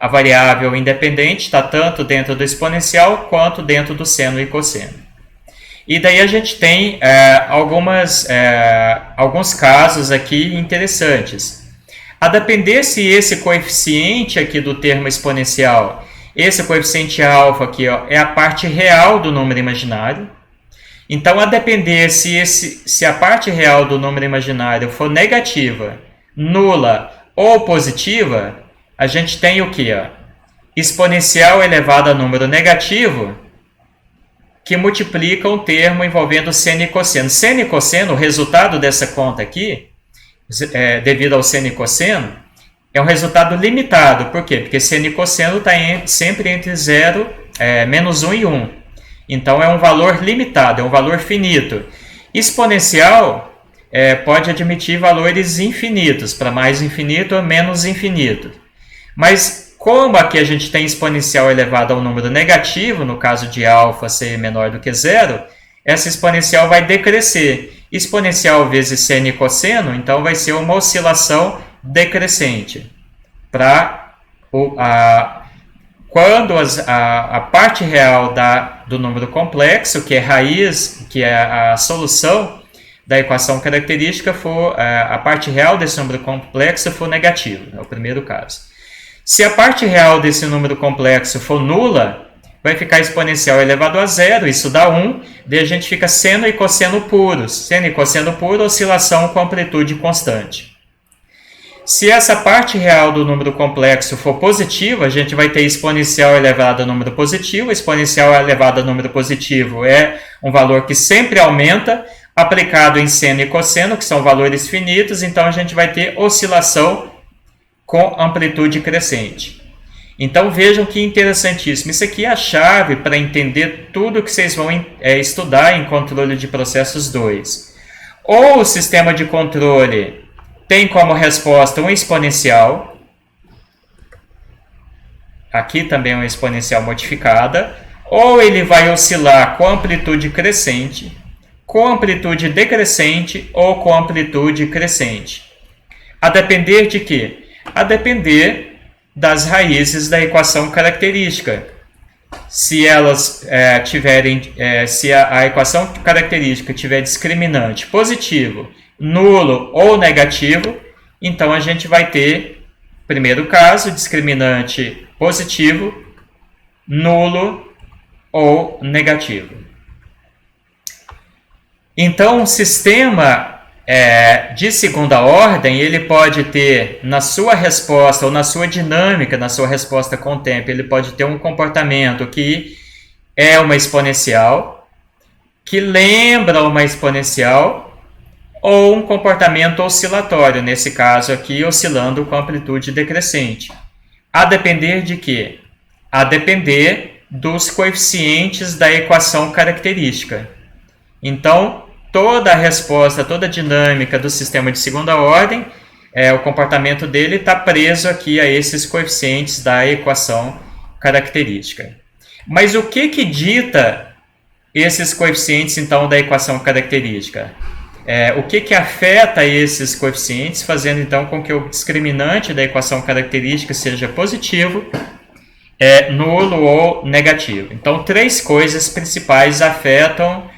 A: A variável independente está tanto dentro do exponencial quanto dentro do seno e cosseno. E daí a gente tem alguns casos aqui interessantes. A depender se esse coeficiente aqui do termo exponencial, esse coeficiente alfa aqui, ó, é a parte real do número imaginário. Então, a depender se a parte real do número imaginário for negativa, nula ou positiva, a gente tem o que? Exponencial elevado a número negativo, que multiplica um termo envolvendo seno e cosseno. Seno e cosseno, o resultado dessa conta aqui, devido ao seno e cosseno, é um resultado limitado. Por quê? Porque seno e cosseno está sempre entre 0, menos 1 e 1. Então, é um valor limitado, é um valor finito. Exponencial pode admitir valores infinitos, para mais infinito ou menos infinito. Mas, como aqui a gente tem exponencial elevado ao número negativo, no caso de alfa ser menor do que 0, essa exponencial vai decrescer. Exponencial vezes seno e cosseno, então vai ser uma oscilação decrescente. Quando a parte real do número complexo, que é raiz, que é a solução da equação característica, for a parte real desse número complexo for negativa, é o primeiro caso. Se a parte real desse número complexo for nula, vai ficar exponencial elevado a 0, isso dá 1, daí a gente fica seno e cosseno puros. Seno e cosseno puro, oscilação com amplitude constante. Se essa parte real do número complexo for positiva, a gente vai ter exponencial elevado a número positivo. Exponencial elevado a número positivo é um valor que sempre aumenta, aplicado em seno e cosseno, que são valores finitos, então a gente vai ter oscilação com amplitude crescente. Então vejam que interessantíssimo. Isso aqui é a chave para entender tudo que vocês vão estudar em controle de processos 2. Ou o sistema de controle tem como resposta um exponencial. Aqui também é uma exponencial modificada. Ou ele vai oscilar com amplitude crescente, com amplitude decrescente ou com amplitude crescente. A depender de quê? A depender das raízes da equação característica. Se elas se a equação característica tiver discriminante positivo, nulo ou negativo, então a gente vai ter, primeiro caso, discriminante positivo, nulo ou negativo. Então, um sistema de segunda ordem, ele pode ter na sua resposta ou na sua dinâmica, na sua resposta com o tempo, ele pode ter um comportamento que é uma exponencial, que lembra uma exponencial, ou um comportamento oscilatório, nesse caso aqui, oscilando com amplitude decrescente. A depender de quê? A depender dos coeficientes da equação característica. Então, toda a resposta, toda a dinâmica do sistema de segunda ordem, o comportamento dele está preso aqui a esses coeficientes da equação característica. Mas o que dita esses coeficientes, então, da equação característica? O que afeta esses coeficientes, fazendo, então, com que o discriminante da equação característica seja positivo, nulo ou negativo. Então, três coisas principais afetam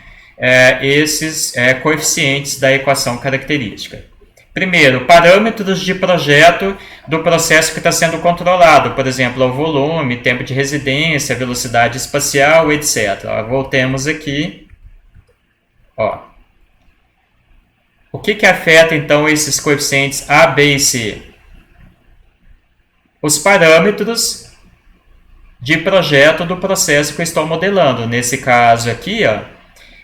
A: esses coeficientes da equação característica. Primeiro, parâmetros de projeto do processo que está sendo controlado, por exemplo, o volume, tempo de residência, velocidade espacial, etc. Voltemos aqui. O que afeta, então, esses coeficientes A, B e C? Os parâmetros de projeto do processo que eu estou modelando. Nesse caso aqui,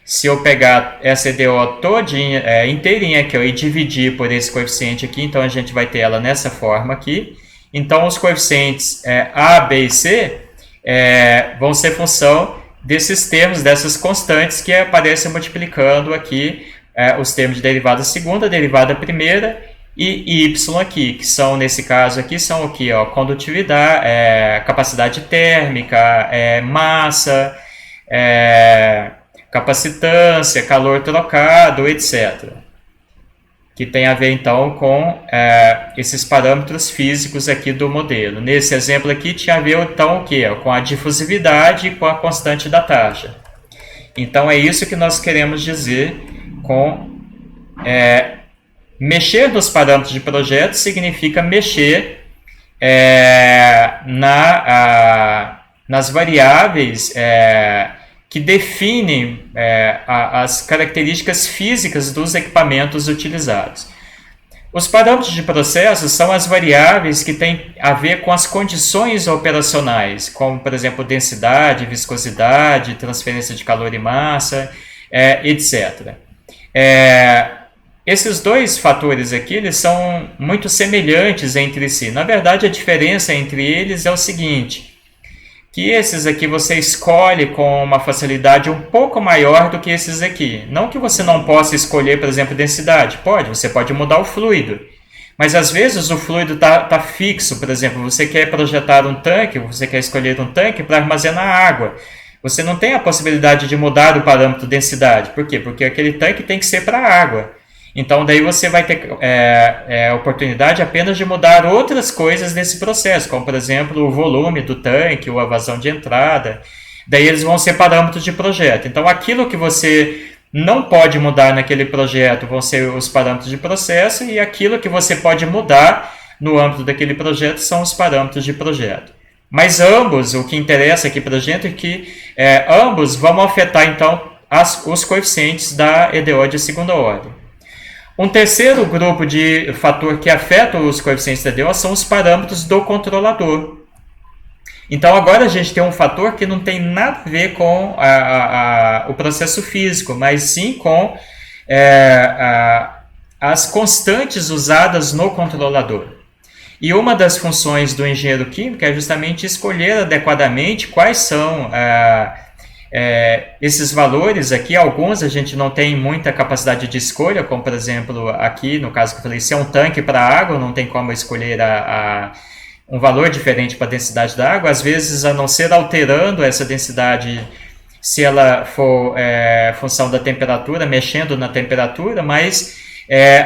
A: se eu pegar essa EDO todinha, inteirinha aqui, e dividir por esse coeficiente aqui, então a gente vai ter ela nessa forma aqui. Então, os coeficientes A, B e C vão ser função desses termos, dessas constantes que aparecem multiplicando aqui os termos de derivada segunda, derivada primeira e y aqui, que são, nesse caso aqui, são o que? Condutividade, capacidade térmica, massa, capacitância, calor trocado, etc. que tem a ver então com esses parâmetros físicos aqui do modelo. Nesse exemplo aqui tinha a ver então o quê? Com a difusividade e com a constante da taxa. Então é isso que nós queremos dizer com mexer nos parâmetros de projeto significa mexer nas variáveis que definem as características físicas dos equipamentos utilizados. Os parâmetros de processo são as variáveis que têm a ver com as condições operacionais, como, por exemplo, densidade, viscosidade, transferência de calor e massa, etc. Esses dois fatores aqui, eles são muito semelhantes entre si. Na verdade, a diferença entre eles é o seguinte, que esses aqui você escolhe com uma facilidade um pouco maior do que esses aqui. Não que você não possa escolher, por exemplo, densidade. Você pode mudar o fluido. Mas às vezes o fluido está fixo, por exemplo, você quer projetar um tanque, você quer escolher um tanque para armazenar água. Você não tem a possibilidade de mudar o parâmetro densidade. Por quê? Porque aquele tanque tem que ser para água. Então, daí você vai ter a oportunidade apenas de mudar outras coisas nesse processo, como, por exemplo, o volume do tanque ou a vazão de entrada. Daí eles vão ser parâmetros de projeto. Então, aquilo que você não pode mudar naquele projeto vão ser os parâmetros de processo e aquilo que você pode mudar no âmbito daquele projeto são os parâmetros de projeto. Mas ambos, o que interessa aqui para a gente é que ambos vão afetar, então, os coeficientes da EDO de segunda ordem. Um terceiro grupo de fator que afeta os coeficientes da EDO são os parâmetros do controlador. Então, agora a gente tem um fator que não tem nada a ver com o processo físico, mas sim com as constantes usadas no controlador. E uma das funções do engenheiro químico é justamente escolher adequadamente quais são esses valores aqui. Alguns a gente não tem muita capacidade de escolha, como por exemplo aqui, no caso que eu falei, se é um tanque para água, não tem como escolher um valor diferente para a densidade da água. Às vezes, a não ser alterando essa densidade, se ela for função da temperatura, mexendo na temperatura, mas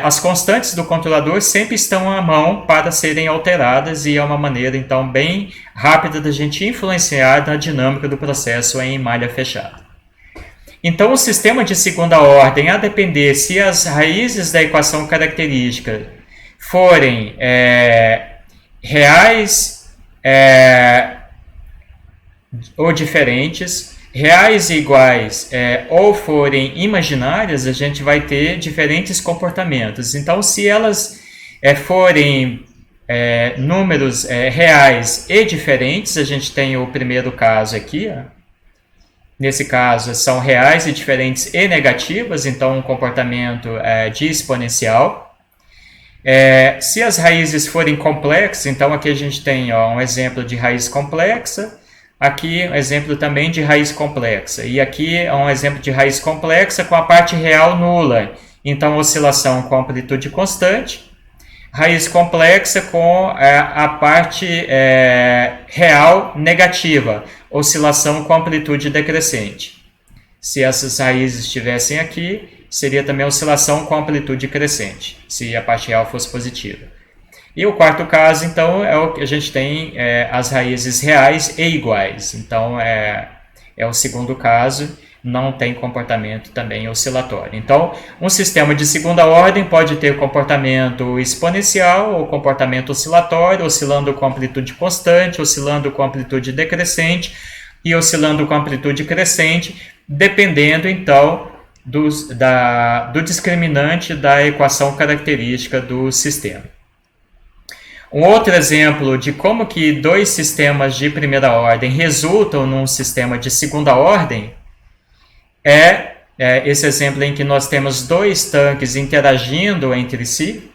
A: as constantes do controlador sempre estão à mão para serem alteradas e é uma maneira, então, bem rápida da gente influenciar na dinâmica do processo em malha fechada. Então, o sistema de segunda ordem, a depender se as raízes da equação característica forem reais ou diferentes, reais e iguais ou forem imaginárias, a gente vai ter diferentes comportamentos. Então, se elas forem números reais e diferentes, a gente tem o primeiro caso aqui. Nesse caso, são reais e diferentes e negativas, então um comportamento de exponencial. Se as raízes forem complexas, então aqui a gente tem um exemplo de raiz complexa, aqui um exemplo também de raiz complexa, e aqui é um exemplo de raiz complexa com a parte real nula, então oscilação com amplitude constante, raiz complexa com a parte real negativa, oscilação com amplitude decrescente. Se essas raízes estivessem aqui, seria também oscilação com amplitude crescente, se a parte real fosse positiva. E o quarto caso, então, é o que a gente tem as raízes reais e iguais. Então, é o segundo caso, não tem comportamento também oscilatório. Então, um sistema de segunda ordem pode ter comportamento exponencial ou comportamento oscilatório, oscilando com amplitude constante, oscilando com amplitude decrescente e oscilando com amplitude crescente, dependendo, então, do discriminante da equação característica do sistema. Um outro exemplo de como que dois sistemas de primeira ordem resultam num sistema de segunda ordem é esse exemplo em que nós temos dois tanques interagindo entre si,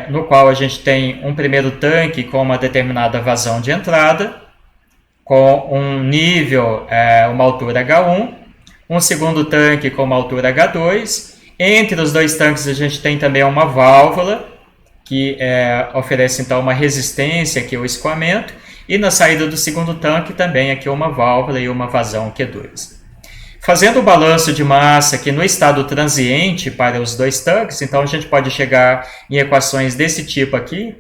A: no qual a gente tem um primeiro tanque com uma determinada vazão de entrada, com um nível, uma altura H1, um segundo tanque com uma altura H2. Entre os dois tanques a gente tem também uma válvula, que oferece então uma resistência, que é o escoamento, e na saída do segundo tanque também aqui uma válvula e uma vazão Q2. Fazendo o balanço de massa aqui no estado transiente para os dois tanques, então a gente pode chegar em equações desse tipo aqui,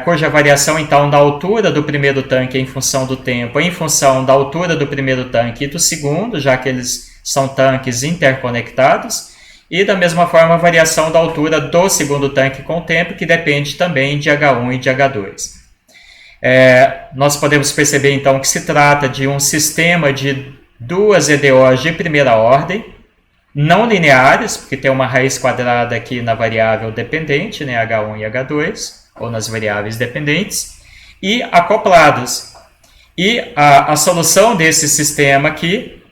A: cuja variação então da altura do primeiro tanque em função do tempo, em função da altura do primeiro tanque e do segundo, já que eles são tanques interconectados, e da mesma forma a variação da altura do segundo tanque com o tempo, que depende também de H1 e de H2. Nós podemos perceber então que se trata de um sistema de duas EDOs de primeira ordem, não lineares, porque tem uma raiz quadrada aqui na variável dependente, né, H1 e H2, ou nas variáveis dependentes, e acoplados. E a solução desse sistema aqui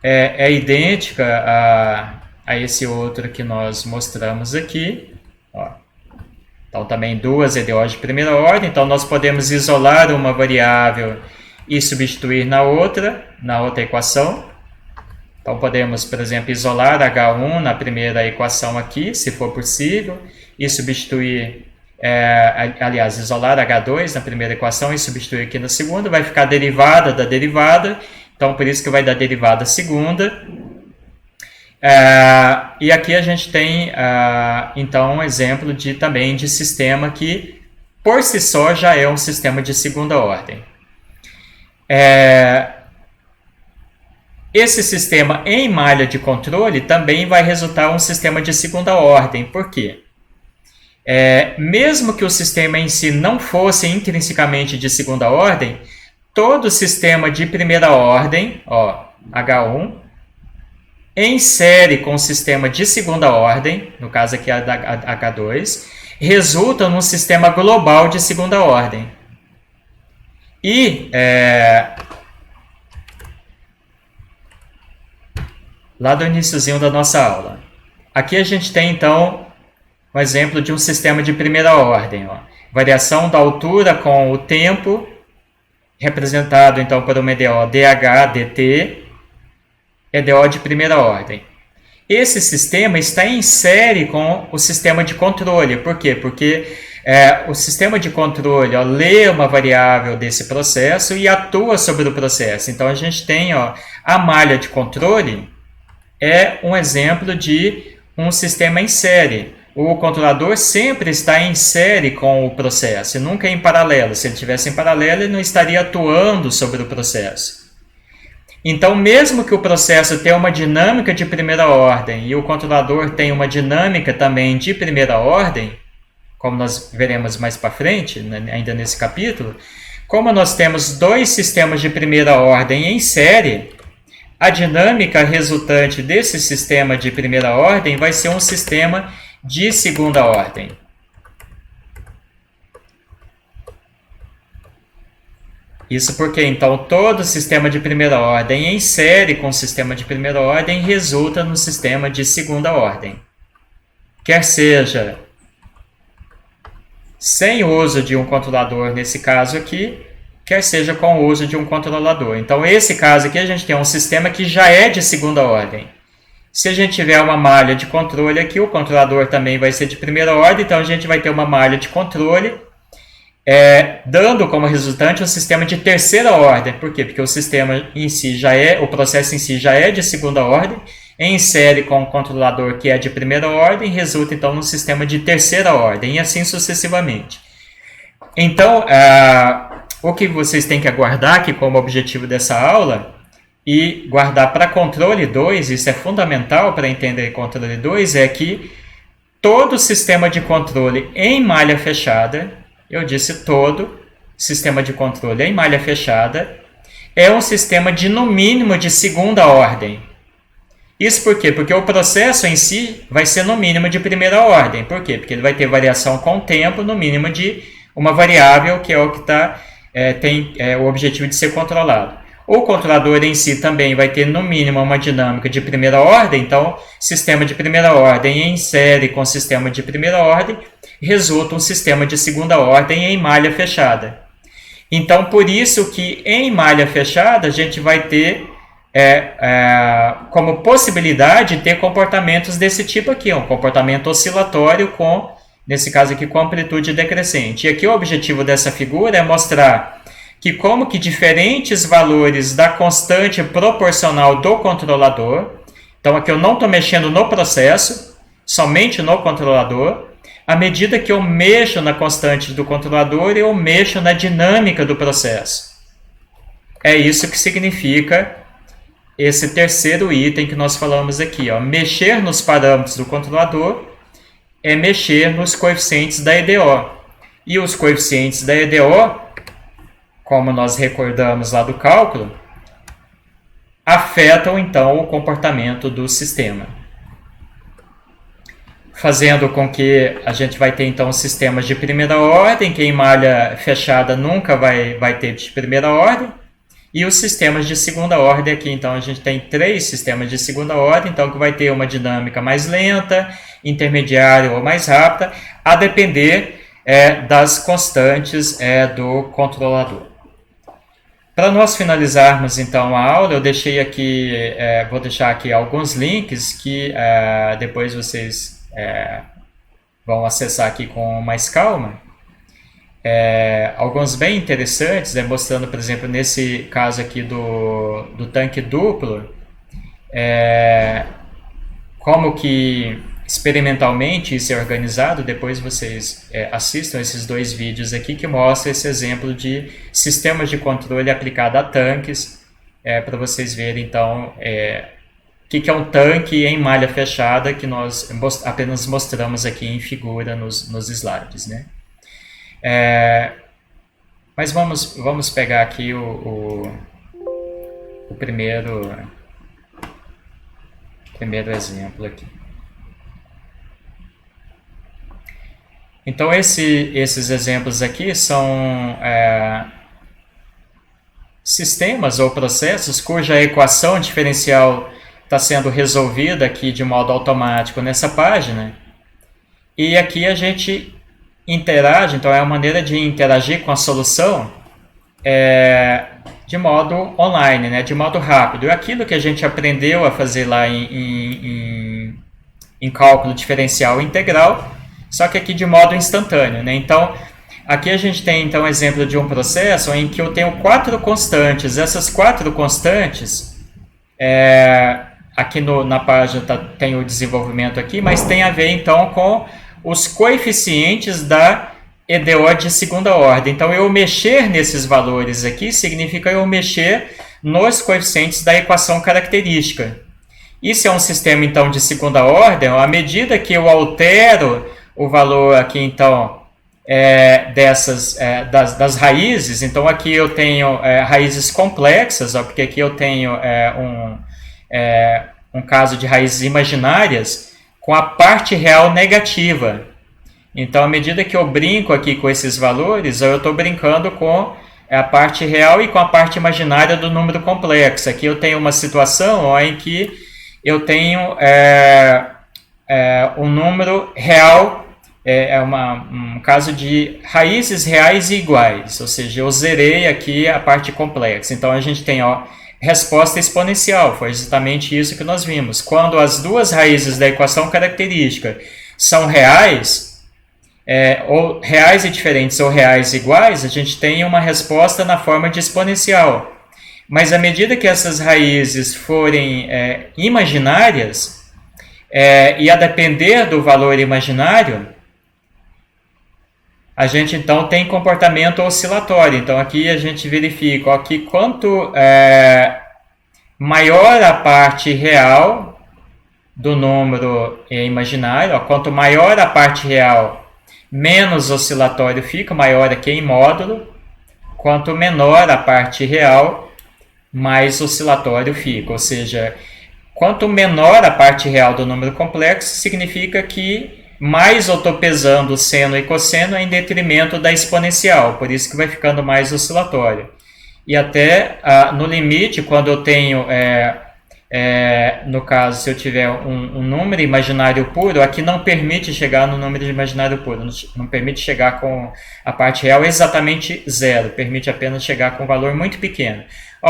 A: é idêntica a esse outro que nós mostramos aqui. Ó. Então, também duas EDOs de primeira ordem. Então, nós podemos isolar uma variável e substituir na outra equação. Então, podemos, por exemplo, isolar H1 na primeira equação aqui, se for possível, e substituir, isolar H2 na primeira equação e substituir aqui na segunda, vai ficar a derivada da derivada, então por isso que vai dar derivada segunda. E aqui a gente tem, então, um exemplo também de sistema que, por si só, já é um sistema de segunda ordem. Esse sistema em malha de controle também vai resultar um sistema de segunda ordem. Por quê? Mesmo que o sistema em si não fosse intrinsecamente de segunda ordem, todo sistema de primeira ordem, H1, em série com o sistema de segunda ordem, no caso aqui a H2, resulta num sistema global de segunda ordem. E lá do iniciozinho da nossa aula. Aqui a gente tem, então, um exemplo de um sistema de primeira ordem. Variação da altura com o tempo, representado, então, por uma EDO dH, dt, EDO de primeira ordem. Esse sistema está em série com o sistema de controle. Por quê? Porque o sistema de controle lê uma variável desse processo e atua sobre o processo. Então, a gente tem a malha de controle, é um exemplo de um sistema em série. O controlador sempre está em série com o processo, e nunca em paralelo. Se ele estivesse em paralelo, ele não estaria atuando sobre o processo. Então, mesmo que o processo tenha uma dinâmica de primeira ordem e o controlador tenha uma dinâmica também de primeira ordem, como nós veremos mais para frente, ainda nesse capítulo, como nós temos dois sistemas de primeira ordem em série, a dinâmica resultante desse sistema de primeira ordem vai ser um sistema de segunda ordem. Isso porque, então, todo sistema de primeira ordem em série com o sistema de primeira ordem resulta no sistema de segunda ordem. Quer seja sem o uso de um controlador, nesse caso aqui, quer seja com o uso de um controlador. Então, esse caso aqui, a gente tem um sistema que já é de segunda ordem. Se a gente tiver uma malha de controle aqui, o controlador também vai ser de primeira ordem, então a gente vai ter uma malha de controle, dando como resultante um sistema de terceira ordem. Por quê? Porque o sistema em si o processo em si já é de segunda ordem, em série com o controlador que é de primeira ordem, resulta então num sistema de terceira ordem, e assim sucessivamente. Então, o que vocês têm que aguardar aqui como objetivo dessa aula, e guardar para controle 2, isso é fundamental para entender controle 2, é que todo sistema de controle em malha fechada, eu disse todo sistema de controle em malha fechada, é um sistema de no mínimo de segunda ordem. Isso por quê? Porque o processo em si vai ser no mínimo de primeira ordem. Por quê? Porque ele vai ter variação com o tempo no mínimo de uma variável, que é o que tem o objetivo de ser controlado. O controlador em si também vai ter no mínimo uma dinâmica de primeira ordem, então sistema de primeira ordem em série com sistema de primeira ordem resulta um sistema de segunda ordem em malha fechada. Então, por isso que em malha fechada a gente vai ter como possibilidade ter comportamentos desse tipo aqui, um comportamento oscilatório nesse caso aqui, com amplitude decrescente. E aqui o objetivo dessa figura é mostrar que como que diferentes valores da constante proporcional do controlador, então aqui eu não estou mexendo no processo, somente no controlador, à medida que eu mexo na constante do controlador, eu mexo na dinâmica do processo. É isso que significa esse terceiro item que nós falamos aqui. Ó. Mexer nos parâmetros do controlador é mexer nos coeficientes da EDO. E os coeficientes da EDO, como nós recordamos lá do cálculo, afetam então o comportamento do sistema, fazendo com que a gente vai ter então sistemas de primeira ordem, que em malha fechada nunca vai ter de primeira ordem, e os sistemas de segunda ordem aqui, então a gente tem 3 sistemas de segunda ordem, então que vai ter uma dinâmica mais lenta, intermediária ou mais rápida, a depender das constantes do controlador. Para nós finalizarmos então a aula, eu deixei aqui, vou deixar aqui alguns links que depois vocês vão acessar aqui com mais calma. Alguns bem interessantes, mostrando, por exemplo, nesse caso aqui do tanque duplo, como que experimentalmente isso é organizado. Depois vocês assistam esses 2 vídeos aqui que mostram esse exemplo de sistemas de controle aplicado a tanques, para vocês verem então o que é um tanque em malha fechada, que nós apenas mostramos aqui em figura nos slides, né? Mas vamos pegar aqui o primeiro exemplo aqui. Então, esses exemplos aqui são sistemas ou processos cuja equação diferencial está sendo resolvida aqui de modo automático nessa página. E aqui a gente interage, então é uma maneira de interagir com a solução de modo online, né, de modo rápido. E aquilo que a gente aprendeu a fazer lá em cálculo diferencial integral, só que aqui de modo instantâneo, né? Então, aqui a gente tem então exemplo de um processo em que eu tenho 4 constantes. Essas 4 constantes, aqui na página tem o desenvolvimento aqui, mas tem a ver então com os coeficientes da EDO de segunda ordem. Então, eu mexer nesses valores aqui significa eu mexer nos coeficientes da equação característica. Isso é um sistema então de segunda ordem. À medida que eu altero o valor aqui, então, das raízes, então aqui eu tenho raízes complexas, porque aqui eu tenho um caso de raízes imaginárias com a parte real negativa. Então, à medida que eu brinco aqui com esses valores, eu estou brincando com a parte real e com a parte imaginária do número complexo. Aqui eu tenho uma situação em que eu tenho um número real, um caso de raízes reais e iguais, ou seja, eu zerei aqui a parte complexa. Então, a gente tem resposta exponencial, foi exatamente isso que nós vimos. Quando as 2 raízes da equação característica são reais, ou reais e diferentes ou reais iguais, a gente tem uma resposta na forma de exponencial. Mas à medida que essas raízes forem imaginárias, e a depender do valor imaginário, a gente então tem comportamento oscilatório. Então aqui a gente verifica que quanto maior a parte real do número imaginário, quanto maior a parte real, menos oscilatório fica, maior aqui em módulo. Quanto menor a parte real, mais oscilatório fica. Ou seja, quanto menor a parte real do número complexo, significa que mais eu estou pesando seno e cosseno em detrimento da exponencial, por isso que vai ficando mais oscilatório. E até no limite, quando eu tenho, no caso, se eu tiver um número imaginário puro, aqui não permite chegar no número imaginário puro, não permite chegar com a parte real exatamente 0, permite apenas chegar com um valor muito pequeno.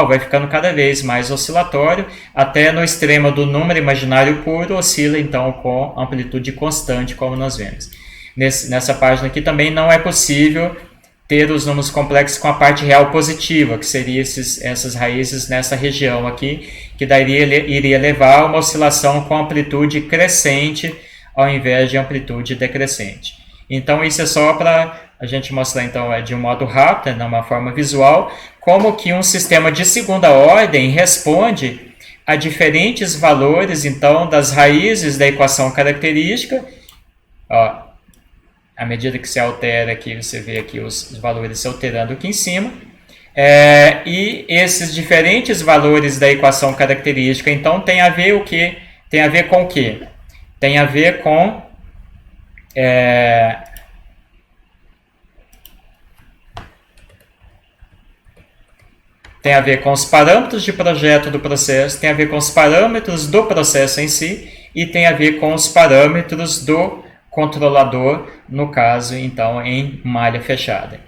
A: Vai ficando cada vez mais oscilatório, até no extremo do número imaginário puro, oscila então com amplitude constante, como nós vemos. Nessa página aqui também não é possível ter os números complexos com a parte real positiva, que seria essas raízes nessa região aqui, que daí iria levar a uma oscilação com amplitude crescente ao invés de amplitude decrescente. Então isso é só para a gente mostrar então de um modo rápido, de uma forma visual, como que um sistema de segunda ordem responde a diferentes valores então das raízes da equação característica. Ó, à medida que se altera aqui, você vê aqui os valores se alterando aqui em cima. E esses diferentes valores da equação característica, então, tem a ver o quê? Tem a ver com o quê? Tem a ver com tem a ver com os parâmetros de projeto do processo, tem a ver com os parâmetros do processo em si e tem a ver com os parâmetros do controlador, no caso, então, em malha fechada.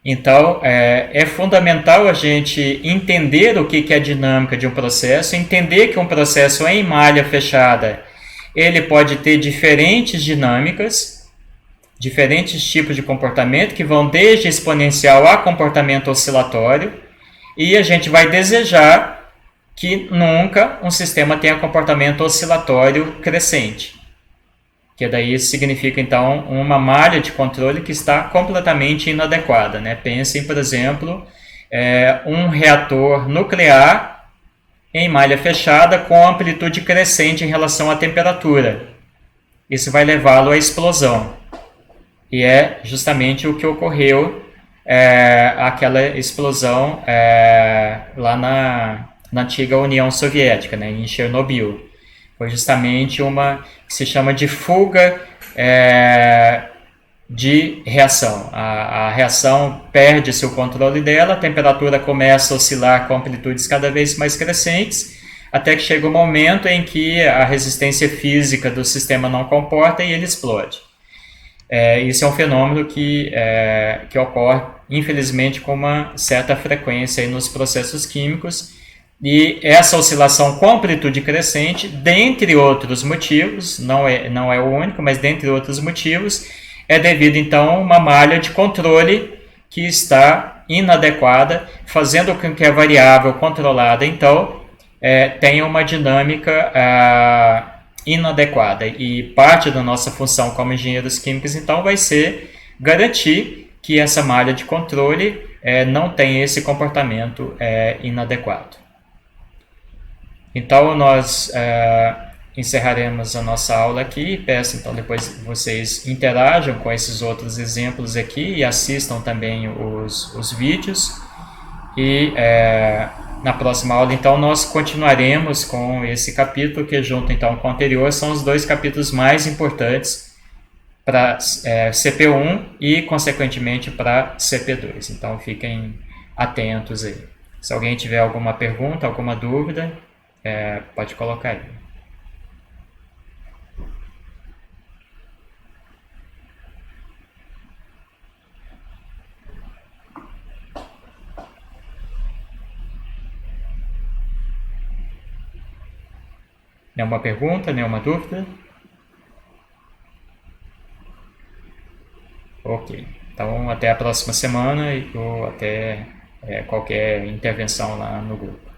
A: Então, é fundamental a gente entender o que é a dinâmica de um processo, entender que um processo em malha fechada, ele pode ter diferentes dinâmicas, diferentes tipos de comportamento, que vão desde exponencial a comportamento oscilatório, e a gente vai desejar que nunca um sistema tenha comportamento oscilatório crescente. Que daí significa, então, uma malha de controle que está completamente inadequada, né? Pensem, por exemplo, um reator nuclear em malha fechada com amplitude crescente em relação à temperatura. Isso vai levá-lo à explosão. E é justamente o que ocorreu, aquela explosão lá na antiga União Soviética, né? Em Chernobyl. Foi justamente uma que se chama de fuga de reação. A reação perde-se o controle dela, a temperatura começa a oscilar com amplitudes cada vez mais crescentes, até que chega um momento em que a resistência física do sistema não comporta e ele explode. Isso é um fenômeno que ocorre, infelizmente, com uma certa frequência aí nos processos químicos. E essa oscilação com amplitude crescente, dentre outros motivos, não é o único, mas dentre outros motivos, é devido então a uma malha de controle que está inadequada, fazendo com que a variável controlada então tenha uma dinâmica inadequada. E parte da nossa função como engenheiros químicos então vai ser garantir que essa malha de controle não tenha esse comportamento inadequado. Então, nós encerraremos a nossa aula aqui. Peço, então, depois que vocês interajam com esses outros exemplos aqui e assistam também os vídeos. E na próxima aula, então, nós continuaremos com esse capítulo que, junto então com o anterior, são os dois capítulos mais importantes para CP1 e, consequentemente, para CP2. Então, fiquem atentos aí. Se alguém tiver alguma pergunta, alguma dúvida, pode colocar aí. Nenhuma pergunta, nenhuma dúvida? Ok. Então, até a próxima semana ou até qualquer intervenção lá no grupo.